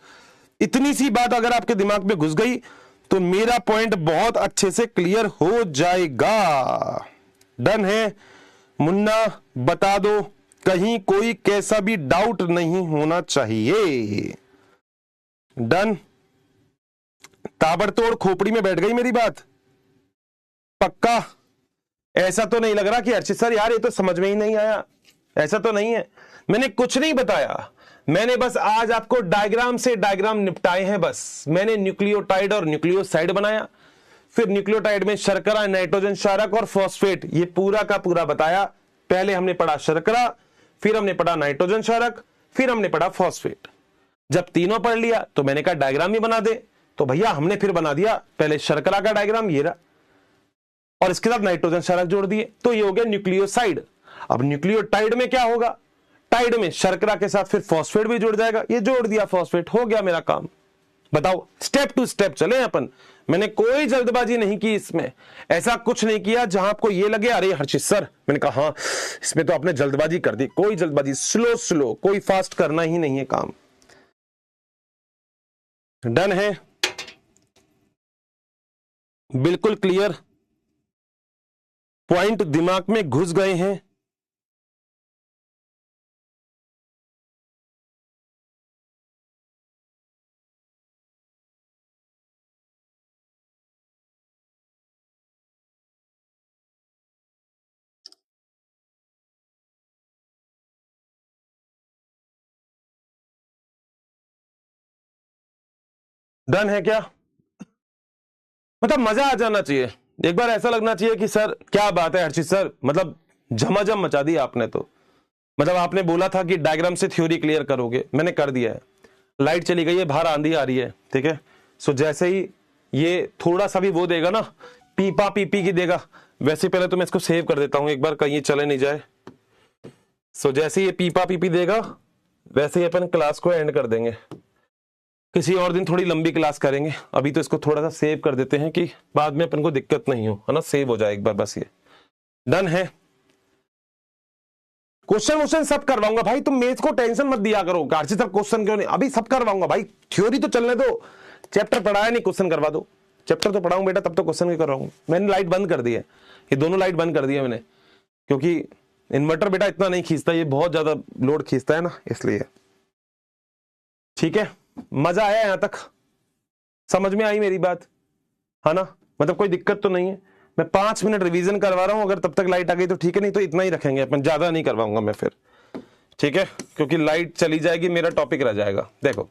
इतनी सी बात अगर आपके दिमाग में घुस गई तो मेरा पॉइंट बहुत अच्छे से क्लियर हो जाएगा। डन है? मुन्ना बता दो, कहीं कोई कैसा भी डाउट नहीं होना चाहिए। डन? ताबड़तोड़ खोपड़ी में बैठ गई मेरी बात? पक्का? ऐसा तो नहीं लग रहा कि अर्चित सर यार ये तो समझ में ही नहीं आया, ऐसा तो नहीं है। मैंने कुछ नहीं बताया, मैंने बस आज आपको डायग्राम से डायग्राम निपटाए हैं। बस मैंने न्यूक्लियोटाइड और न्यूक्लियोसाइड बनाया, फिर न्यूक्लियोटाइड में शर्करा, नाइट्रोजन क्षारक और फॉस्फेट, ये पूरा का पूरा बताया। पहले हमने पढ़ा शर्करा, फिर हमने पढ़ा नाइट्रोजन क्षारक, फिर हमने पढ़ा फॉस्फेट। जब तीनों पढ़ लिया तो मैंने कहा डायग्राम ही बना दे, तो भैया हमने फिर बना दिया। पहले शर्करा का डायग्राम ये रहा, और इसके साथ नाइट्रोजन क्षारक जोड़ दिए, तो ये हो गया न्यूक्लियोसाइड। अब न्यूक्लियोटाइड में क्या होगा? टाइड में शर्करा के साथ फिर फॉस्फेट भी जुड़ जाएगा, ये जोड़ दिया फॉस्फेट, हो गया मेरा काम। बताओ, स्टेप टू स्टेप चले अपन। मैंने कोई जल्दबाजी नहीं की इसमें, ऐसा कुछ नहीं किया जहां आपको ये लगे अरे हर्षित सर, मैंने कहा हाँ इसमें तो आपने जल्दबाजी कर दी। कोई जल्दबाजी, स्लो स्लो, कोई फास्ट करना ही नहीं है काम। डन है? बिल्कुल क्लियर? पॉइंट दिमाग में घुस गए हैं? डन है क्या? मतलब मजा आ जाना चाहिए, एक बार ऐसा लगना चाहिए कि सर क्या बात है हर्षित सर, मतलब झमाझम मचा दी आपने। तो मतलब आपने बोला था कि डायग्राम से थ्योरी क्लियर करोगे, मैंने कर दिया है। लाइट चली गई है, बाहर आंधी आ रही है, ठीक है। सो जैसे ही ये थोड़ा सा भी वो देगा ना, पीपा पीपी की देगा, वैसे पहले तो मैं इसको सेव कर देता हूं एक बार, कहीं चले नहीं जाए। सो जैसे ये पीपा पीपी देगा वैसे ही अपन क्लास को एंड कर देंगे। किसी और दिन थोड़ी लंबी क्लास करेंगे, अभी तो इसको थोड़ा सा सेव कर देते हैं कि बाद में अपन को दिक्कत नहीं हो, है ना, सेव हो जाए एक बार बस ये। डन है? क्वेश्चन सब करवाऊंगा भाई, तुम मेज को टेंशन मत दिया करो कार्ची सर क्वेश्चन क्यों नहीं, अभी सब करवाऊंगा भाई। थ्योरी तो चलने दो, चैप्टर पढ़ाया नहीं, क्वेश्चन करवा दो। चैप्टर तो पढ़ाऊं बेटा, तब तो क्वेश्चन भी करवाऊंगा। मैंने लाइट बंद कर दी है, ये दोनों लाइट बंद कर दी है मैंने, क्योंकि इन्वर्टर बेटा इतना नहीं खींचता, ये बहुत ज्यादा लोड खींचता है ना, इसलिए। ठीक है, मजा आया यहां तक? समझ में आई मेरी बात, है ना? मतलब कोई दिक्कत तो नहीं है। मैं 5 मिनट रिवीजन करवा रहा हूं, अगर तब तक लाइट आ गई तो ठीक है, नहीं तो इतना ही रखेंगे अपन, ज्यादा नहीं करवाऊंगा मैं फिर, ठीक है? क्योंकि लाइट चली जाएगी, मेरा टॉपिक रह जाएगा। देखो,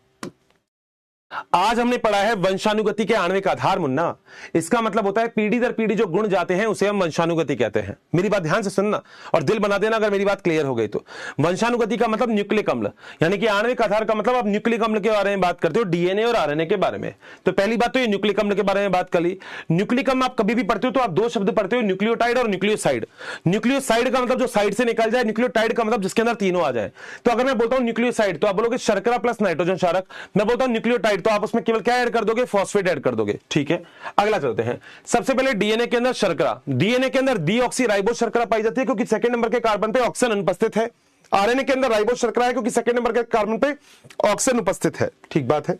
आज हमने पढ़ा है वंशानुगति के आणविक आधार। मुन्ना, इसका मतलब होता है पीढ़ी दर पीढ़ी जो गुण जाते हैं उसे हम वंशानुगति कहते हैं। मेरी बात ध्यान से सुनना और दिल बना देना अगर मेरी बात क्लियर हो गई तो। वंशानुगति का मतलब न्यूक्लिक अम्ल, यानी कि आणविक आधार का मतलब आप न्यूक्लिक अम्ल के बारे में बात करते हो, डीएनए और आरएनए के बारे में। तो पहली बात तो ये न्यूक्लिक अम्ल के बारे में बात कर ली। न्यूक्लिक अम्ल आप कभी भी पढ़ते हो तो आप 2 शब्द पढ़ते हो, न्यूक्लियोटाइड और न्यूक्लियोसाइड। न्यूक्लियोसाइड का मतलब जो साइड से निकल जाए, न्यूक्लियोटाइड का मतलब जिसके अंदर तीनों आ जाए। तो अगर मैं बोलता हूं न्यूक्लियोसाइड तो आप बोलोगे शर्करा प्लस नाइट्रोजन क्षारक। मैं बोलता हूं न्यूक्लियोटाइड तो आप उसमें केवल क्या ऐड कर दोगे? फॉस्फेट ऐड कर दोगे, ठीक है? अगला चलते हैं। सबसे पहले डीएनए के अंदर शर्करा, डीएनए के अंदर डीऑक्सीराइबोस शर्करा पाई जाती है क्योंकि सेकंड नंबर के कार्बन पे ऑक्सीजन अनुपस्थित है। आरएनए के अंदर राइबोस शर्करा है क्योंकि सेकंड नंबर के कार्बन पे ऑक्सीजन उपस्थित है, ठीक बात है?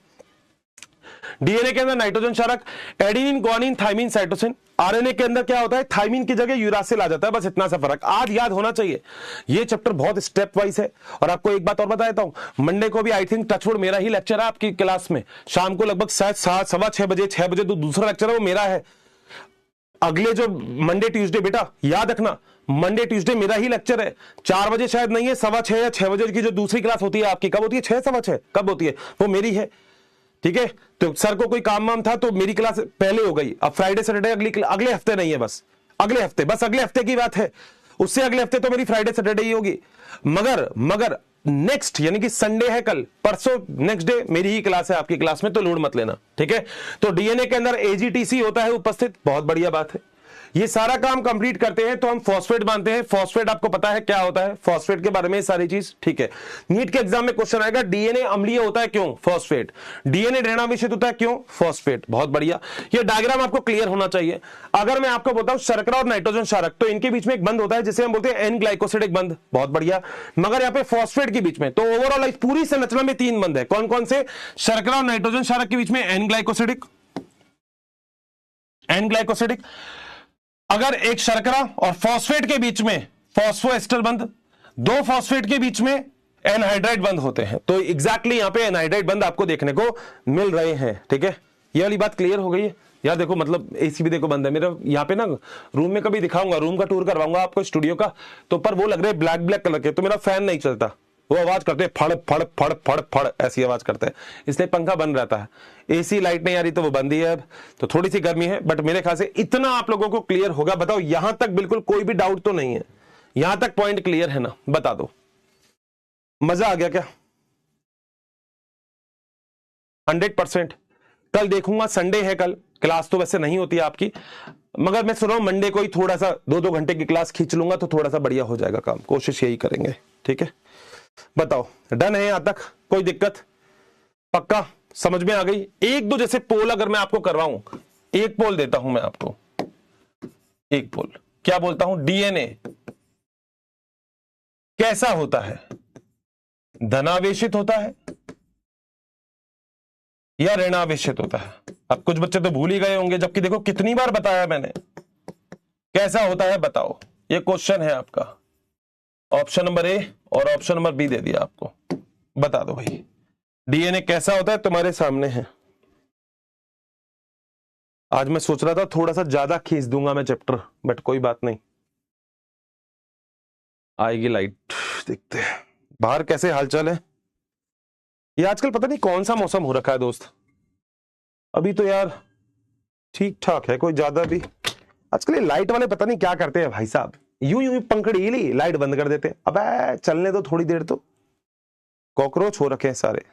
डीएनए के अंदर नाइट्रोजन क्षारक adenine, guanine, thymine, cytosine. RNA के अंदर क्या होता है? थाइमिन की जगह यूरासिल आ जाता है, बस इतना सा फर्क आज याद होना चाहिए। ये चैप्टर बहुत स्टेप वाइज है। और आपको एक बात और बता देता हूं, मंडे को भी आई थिंक टचवुड मेरा ही लेक्चर है आपकी क्लास में, शाम को लगभग शायद 7:15 बजे 6 बजे तो दूसरा लेक्चर है वो मेरा है। अगले जो मंडे ट्यूसडे, बेटा याद रखना, मंडे ट्यूसडे मेरा ही लेक्चर है। 4 बजे शायद नहीं है, 6:15 या 6 बजे की जो दूसरी क्लास होती है आपकी, कब होती है? 6 सवा 6 कब होती है? वो मेरी है, ठीक है? तो सर को कोई काम वाम था तो मेरी क्लास पहले हो गई। अब फ्राइडे सैटरडे अगले हफ्ते नहीं है, बस अगले हफ्ते की बात है। उससे अगले हफ्ते तो मेरी फ्राइडे सैटरडे ही होगी। मगर नेक्स्ट यानी कि संडे है कल, परसों नेक्स्ट डे मेरी ही क्लास है आपकी क्लास में, तो लोड मत लेना, ठीक है? तो डीएनए के अंदर एजीटीसी होता है उपस्थित, बहुत बढ़िया बात है। ये सारा काम कंप्लीट करते हैं तो हम फॉस्फेट मानते हैं। फॉस्फेट आपको पता है क्या होता है? फॉस्फेट के बारे में सारी चीज, ठीक है? नीट के एग्जाम में क्वेश्चन आएगा, डीएनए अम्लीय होता है क्यों? फॉस्फेट। डीएनए ऋणावेशित होता है क्यों? फॉस्फेट। बहुत बढ़िया, ये डायग्राम आपको क्लियर होना चाहिए। अगर मैं आपको बोलता हूं शर्करा और नाइट्रोजन क्षारक, तो इनके बीच में एक बंध होता है जिसे हम बोलते हैं एन ग्लाइकोसिडिक बंध, बहुत बढ़िया। मगर यहाँ पे फॉस्फेट के बीच में, तो ओवरऑल इस पूरी संरचना में 3 बंध है। कौन कौन से? शर्करा और नाइट्रोजन क्षारक के बीच में एन ग्लाइकोसिडिक, अगर एक शर्करा और फॉस्फेट के बीच में फॉस्फोएस्टर बंध, 2 फॉस्फेट के बीच में एनहाइड्राइड बंध होते हैं। तो एग्जैक्टली यहां पे एनहाइड्राइड बंध आपको देखने को मिल रहे हैं, ठीक है? ये वाली बात क्लियर हो गई है यार? देखो मतलब एसी भी देखो बंद है मेरा यहाँ पे ना, रूम में कभी दिखाऊंगा, रूम का टूर करवाऊंगा आपको स्टूडियो का, तो पर वो लग रहे ब्लैक कलर के, तो मेरा फैन नहीं चलता, वो आवाज करते हैं फड़ फड़ फड़ फड़ फड़, ऐसी आवाज करते हैं, इसलिए पंखा बंद रहता है। एसी लाइट नहीं आ रही तो वो बंद ही है अब, तो थोड़ी सी गर्मी है, बट मेरे ख्याल से इतना आप लोगों को क्लियर होगा। बताओ यहां तक बिल्कुल कोई भी डाउट तो नहीं है? यहां तक पॉइंट क्लियर है ना? बता दो, मजा आ गया क्या? 100%। कल देखूंगा, संडे है कल, क्लास तो वैसे नहीं होती आपकी, मगर मैं सुन रहा हूं मंडे को ही थोड़ा सा 2-2 घंटे की क्लास खींच लूंगा तो थोड़ा सा बढ़िया हो जाएगा काम, कोशिश यही करेंगे, ठीक है? बताओ डन है यहां तक? कोई दिक्कत? पक्का समझ में आ गई? 1-2 जैसे पोल अगर मैं आपको करवाऊं, एक पोल देता हूं मैं आपको, एक पोल क्या बोलता हूं? डीएनए कैसा होता है? धनावेशित होता है या ऋणावेशित होता है? अब कुछ बच्चे तो भूल ही गए होंगे, जबकि देखो कितनी बार बताया मैंने। कैसा होता है बताओ, ये क्वेश्चन है आपका। ऑप्शन नंबर ए और ऑप्शन नंबर बी दे दिया आपको, बता दो भाई डीएनए कैसा होता है? तुम्हारे सामने है। आज मैं सोच रहा था थोड़ा सा ज्यादा खींच दूंगा मैं चैप्टर, बट कोई बात नहीं, आएगी लाइट, देखते हैं बाहर कैसे हालचाल है। ये आजकल पता नहीं कौन सा मौसम हो रखा है दोस्त, अभी तो यार ठीक ठाक है, कोई ज्यादा भी। आजकल ये लाइट वाले पता नहीं क्या करते हैं भाई साहब, यूं पंखड़ी ली लाइट बंद कर देते। अबे चलने दो थोड़ी देर, तो कॉकरोच हो रखे हैं सारे।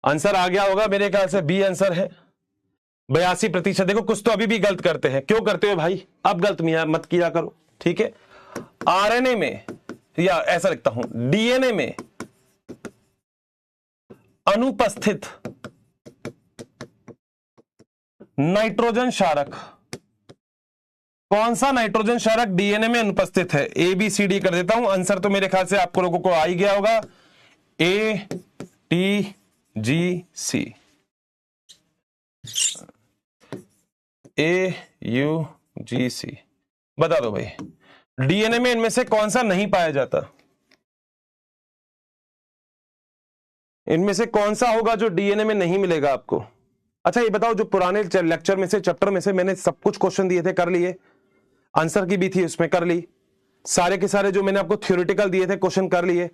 आंसर आ गया होगा मेरे ख्याल से, बी आंसर है 82%। देखो कुछ तो अभी भी गलत करते हैं, क्यों करते हो भाई? अब गलत मत किया करो, ठीक है? आरएनए में, या ऐसा लिखता हूं, डीएनए में अनुपस्थित नाइट्रोजन क्षारक, कौन सा नाइट्रोजन क्षारक डीएनए में अनुपस्थित है? ए बी सी डी कर देता हूं, आंसर तो मेरे ख्याल से आपको लोगों को आ ही गया होगा, A T G C, A you जी सी। बता दो भाई डीएनए में इनमें से कौन सा नहीं पाया जाता? इनमें से कौन सा होगा जो डीएनए में नहीं मिलेगा आपको? अच्छा ये बताओ, जो पुराने लेक्चर में से, चैप्टर में से मैंने सब कुछ क्वेश्चन दिए थे, कर लिए? आंसर की भी थी उसमें, कर ली? सारे के सारे जो मैंने आपको थ्योरेटिकल दिए थे क्वेश्चन, कर लिए?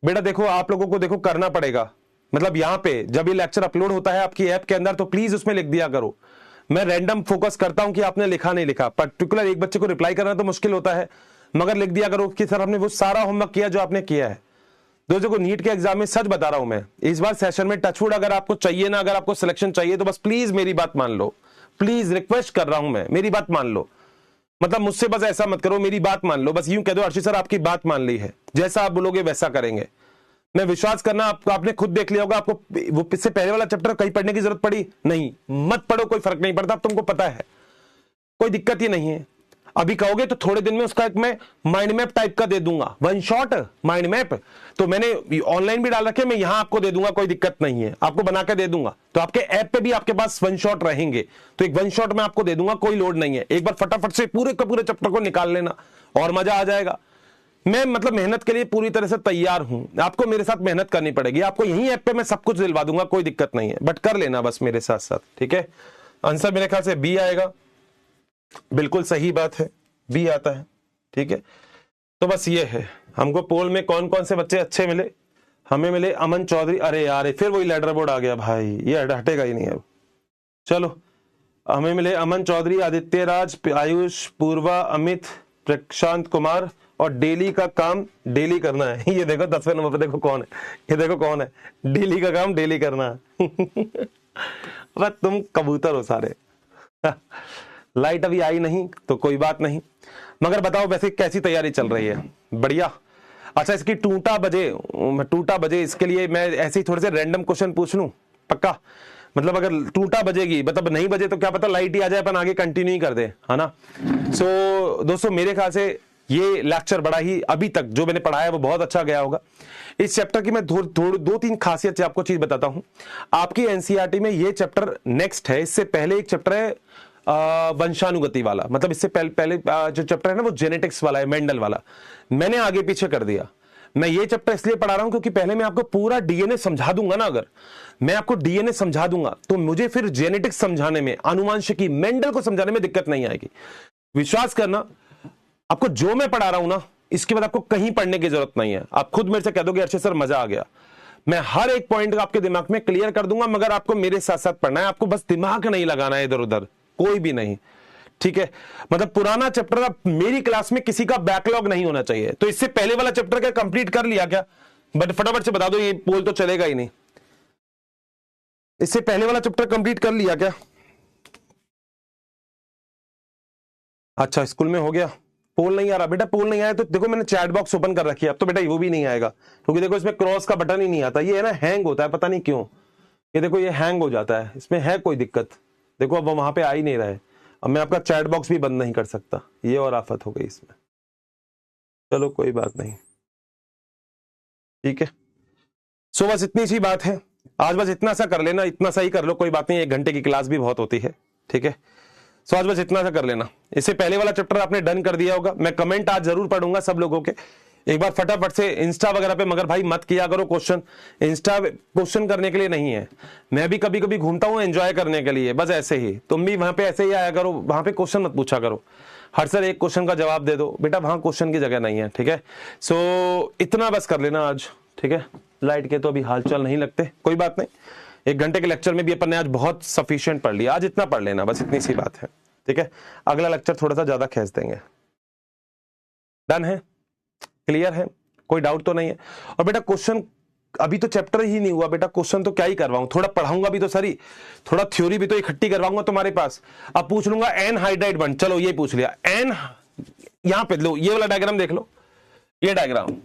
बेटा देखो, आप लोगों को देखो करना पड़ेगा। मतलब यहाँ पे जब ये लेक्चर अपलोड होता है आपकी ऐप के अंदर, तो प्लीज उसमें लिख दिया करो। मैं रैंडम फोकस करता हूं कि आपने लिखा नहीं लिखा, पर्टिकुलर एक बच्चे को रिप्लाई करना तो मुश्किल होता है, मगर लिख दिया करो कि सर हमने वो सारा होमवर्क किया जो आपने किया है। दोस्तों को नीट के एग्जाम में सच बता रहा हूं मैं, इस बार सेशन में टचवुड अगर आपको चाहिए ना, अगर आपको सिलेक्शन चाहिए, तो बस प्लीज मेरी बात मान लो। प्लीज रिक्वेस्ट कर रहा हूं मैं, मेरी बात मान लो। मतलब मुझसे बस ऐसा मत करो, मेरी बात मान लो। बस यूं कह दो, अर्शी सर आपकी बात मान ली है, जैसा आप बोलोगे वैसा करेंगे। मैं विश्वास करना, आपने खुद देख लिया होगा, आपको वो इससे पहले वाला चैप्टर कहीं पढ़ने की जरूरत पड़ी नहीं? मत पढ़ो, कोई फर्क नहीं पड़ता, तुमको पता है, कोई दिक्कत ही नहीं है। अभी कहोगे तो थोड़े दिन में उसका एक मैं माइंड मैप टाइप का दे दूंगा, वन शॉट माइंड मैप। तो मैंने ऑनलाइन भी डाल रखे, मैं यहां आपको दे दूंगा, कोई दिक्कत नहीं है, आपको बना के दे दूंगा। तो आपके ऐप पे भी आपके पास वन शॉट रहेंगे, तो एक वन शॉट में आपको दे दूंगा, कोई लोड नहीं है। एक बार फटाफट से पूरे के पूरे चैप्टर को निकाल लेना और मजा आ जाएगा। मैं मतलब मेहनत के लिए पूरी तरह से तैयार हूं, आपको मेरे साथ मेहनत करनी पड़ेगी। आपको यही ऐप पे मैं सब कुछ दिलवा दूंगा, कोई दिक्कत नहीं है, बट कर लेना बस मेरे साथ साथ, ठीक है? आंसर मेरे ख्याल से बी आएगा, बिल्कुल सही बात है, बी आता है, ठीक है? तो बस ये है, हमको पोल में कौन कौन से बच्चे अच्छे मिले? हमें मिले अमन चौधरी। अरे यार फिर वही लेटर बोर्ड आ गया भाई, ये हटेगा ही नहीं अब। चलो, हमें मिले अमन चौधरी, आदित्य राज, आयुष, पूर्वा, अमित, प्रशांत कुमार, और डेली का काम डेली करना है। ये देखो 10वें नंबर पे देखो कौन है, ये देखो कौन है, डेली का काम डेली करना है। बस तुम कबूतर हो सारे। लाइट अभी आई नहीं तो कोई बात नहीं, मगर बताओ वैसे कैसी तैयारी चल रही है? बढ़िया। अच्छा, इसकी टूटा बजे इसके लिए मैं ऐसे ही थोड़े से रैंडम क्वेश्चन पूछ लूं? पक्का? मतलब अगर टूटा बजेगी, मतलब नहीं बजे तो क्या पता लाइट ही आ जाए, अपन आगे कंटिन्यू ही कर दे, है ना? सो दोस्तों मेरे ख्याल से ये लेक्चर बड़ा ही, अभी तक जो मैंने पढ़ाया है वो बहुत अच्छा गया होगा। इस चैप्टर की मैं दो तीन खासियत से आपको चीज बताता हूं। आपकी एनसीईआरटी में ये चैप्टर नेक्स्ट है, इससे पहले एक चैप्टर है वंशानुगति वाला। मतलब इससे पहले जो चैप्टर है ना वो जेनेटिक्स वाला है, मेंडल वाला, मैंने आगे पीछे कर दिया। मैं ये चैप्टर इसलिए पढ़ा रहा हूं क्योंकि पहले मैं आपको पूरा डीएनए समझा दूंगा ना। अगर मैं आपको डीएनए समझा दूंगा तो मुझे फिर जेनेटिक्स समझाने में, आनुवंशिकी, मेंडल को समझाने में दिक्कत नहीं आएगी। विश्वास करना, आपको जो मैं पढ़ा रहा हूं ना, इसके बाद आपको कहीं पढ़ने की जरूरत नहीं है। आप खुद मेरे से कह दोगे अर्शद सर मजा आ गया, मैं हर एक पॉइंट आपके दिमाग में क्लियर कर दूंगा, मगर आपको मेरे साथ साथ पढ़ना है। आपको बस दिमाग नहीं लगाना है इधर उधर, कोई भी नहीं, ठीक है? मतलब पुराना चैप्टर अब मेरी क्लास में किसी का बैकलॉग नहीं होना चाहिए। तो इससे पहले वाला चैप्टर क्या कंप्लीट कर लिया क्या? बट फटाफट से बता दो, ये पोल तो चलेगा ही नहीं। इससे पहले वाला चैप्टर कंप्लीट कर लिया क्या? अच्छा, स्कूल में हो गया। पोल नहीं आ रहा बेटा, पोल नहीं आया तो देखो मैंने चैट बॉक्स ओपन कर रखी है, अब तो बेटा वो भी नहीं आएगा, क्योंकि देखो इसमें क्रॉस का बटन ही नहीं आता। ये है ना हैंग होता है, पता नहीं क्यों, ये देखो ये हैंग हो जाता है, इसमें है कोई दिक्कत। देखो अब वहां पे आ ही नहीं रहा है। अब मैं आपका चैट बॉक्स भी बंद नहीं कर सकता, ये और आफत हो गई इसमें। चलो कोई बात नहीं, ठीक है? सो बस इतनी सी बात है आज, बस इतना सा कर लेना, इतना सा ही कर लो, कोई बात नहीं, 1 घंटे की क्लास भी बहुत होती है, ठीक है? सो आज बस इतना सा कर लेना। इससे पहले वाला चैप्टर आपने डन कर दिया होगा। मैं कमेंट आज जरूर पढ़ूंगा सब लोगों के, एक बार फटाफट से इंस्टा वगैरह पे, मगर भाई मत किया करो क्वेश्चन, इंस्टा क्वेश्चन करने के लिए नहीं है। मैं भी कभी कभी घूमता हूँ एंजॉय करने के लिए, बस ऐसे ही तुम भी वहां पे ऐसे ही आया करो, वहां पे क्वेश्चन मत पूछा करो। हर सर एक क्वेश्चन का जवाब दे दो बेटा, वहां क्वेश्चन की जगह नहीं है, ठीक है? सो इतना बस कर लेना आज, ठीक है? लाइट के तो अभी हालचाल नहीं लगते, कोई बात नहीं, 1 घंटे के लेक्चर में भी अपन ने आज बहुत सफिशिएंट पढ़ लिया। आज इतना पढ़ लेना, बस इतनी सी बात है, ठीक है? अगला लेक्चर थोड़ा सा ज्यादा खींच देंगे। डन है? क्लियर है? कोई डाउट तो नहीं है? और बेटा क्वेश्चन अभी तो चैप्टर ही नहीं हुआ बेटा, क्वेश्चन तो क्या ही करवाऊं, थोड़ा पढ़ाऊंगा भी तो सरी, थोड़ा थ्योरी भी तो इकट्ठी करवाऊंगा तुम्हारे पास। अब पूछ लूंगा एन हाइड्राइड बॉन्ड, चलो ये पूछ लिया एन, यहां पे लो ये वाला डायग्राम देख लो, ये डायग्राम,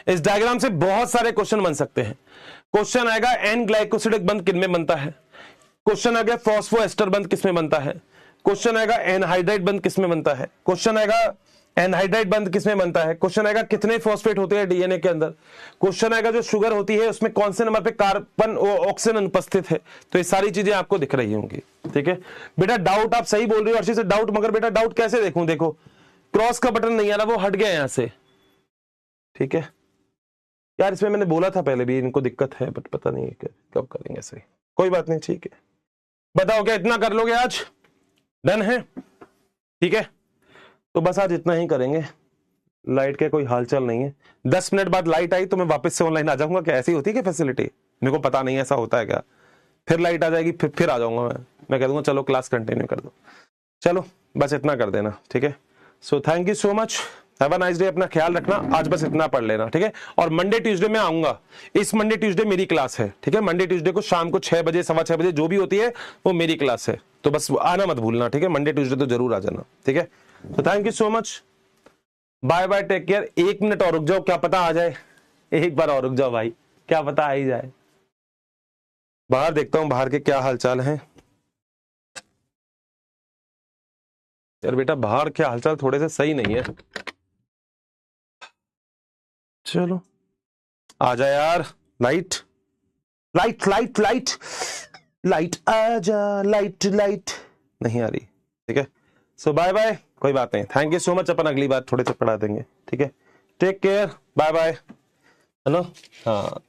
इस डायग्राम से बहुत सारे क्वेश्चन बन सकते हैं। क्वेश्चन आएगा एन ग्लाइकोसिडिक बंध किनमें बनता है, क्वेश्चन आएगा फॉस्फोएस्टर बंध किसमें बनता है, क्वेश्चन आएगा एनहाइड्राइड बंध किसमें बनता है, क्वेश्चन आएगा एनहाइड्राइड बंध किसमें बनता है, क्वेश्चन आएगा कितने फॉस्फेट होते हैं डीएनए के अंदर, क्वेश्चन आएगा जो शुगर होती है उसमें कौन से नंबर पे कार्बन ऑक्सीजन अनुपस्थित है। तो ये सारी चीजें आपको दिख रही होंगी, ठीक है बेटा? डाउट आप सही बोल रहे हो अर्शी से, डाउट, मगर बेटा डाउट कैसे देखूं? देखो क्रॉस का बटन नहीं आ रहा, वो हट गया यहां से, ठीक है? यार इसमें मैंने बोला था पहले भी इनको दिक्कत है, बट पता नहीं है कब करेंगे सही। कोई बात नहीं, ठीक है। बताओ क्या इतना कर लोगे आज? डन है, ठीक है। तो बस आज इतना ही करेंगे। लाइट के कोई हालचाल नहीं है। 10 मिनट बाद लाइट आई तो मैं वापस से ऑनलाइन आ जाऊंगा। क्या ऐसी होती है क्या फैसिलिटी? मेरे को पता नहीं ऐसा होता है क्या। फिर लाइट आ जाएगी, फिर आ जाऊंगा मैं कह दूंगा चलो क्लास कंटिन्यू कर दो। चलो बस इतना कर देना, ठीक है। So thank you so much, have a nice day. अपना ख्याल रखना। आज बस इतना पढ़ लेना, ठीक है। और मंडे ट्यूसडे में आऊंगा। इस मंडे ट्यूसडे मेरी क्लास है, ठीक है। मंडे ट्यूसडे को शाम को 6 बजे 6:15 बजे जो भी होती है वो मेरी क्लास है। तो बस आना मत भूलना, ठीक है। मंडे ट्यूसडे तो जरूर आ जाना, ठीक है। तो thank you so much, bye bye, take care. 1 minute और रुक जाओ, क्या पता आ जाए। एक बार और रुक जाओ भाई, क्या पता आ ही जाए। बाहर देखता हूं बाहर के क्या हालचाल है। यार बेटा बाहर क्या हालचाल थोड़े से सही नहीं है। चलो आ जा यार। Light light light light light आ जा, लाइट लाइट नहीं आ रही, ठीक है। सो बाय बाय, कोई बात नहीं। थैंक यू सो मच, अपन अगली बार थोड़े से पढ़ा देंगे, ठीक है। टेक केयर, बाय बाय, है ना। हाँ।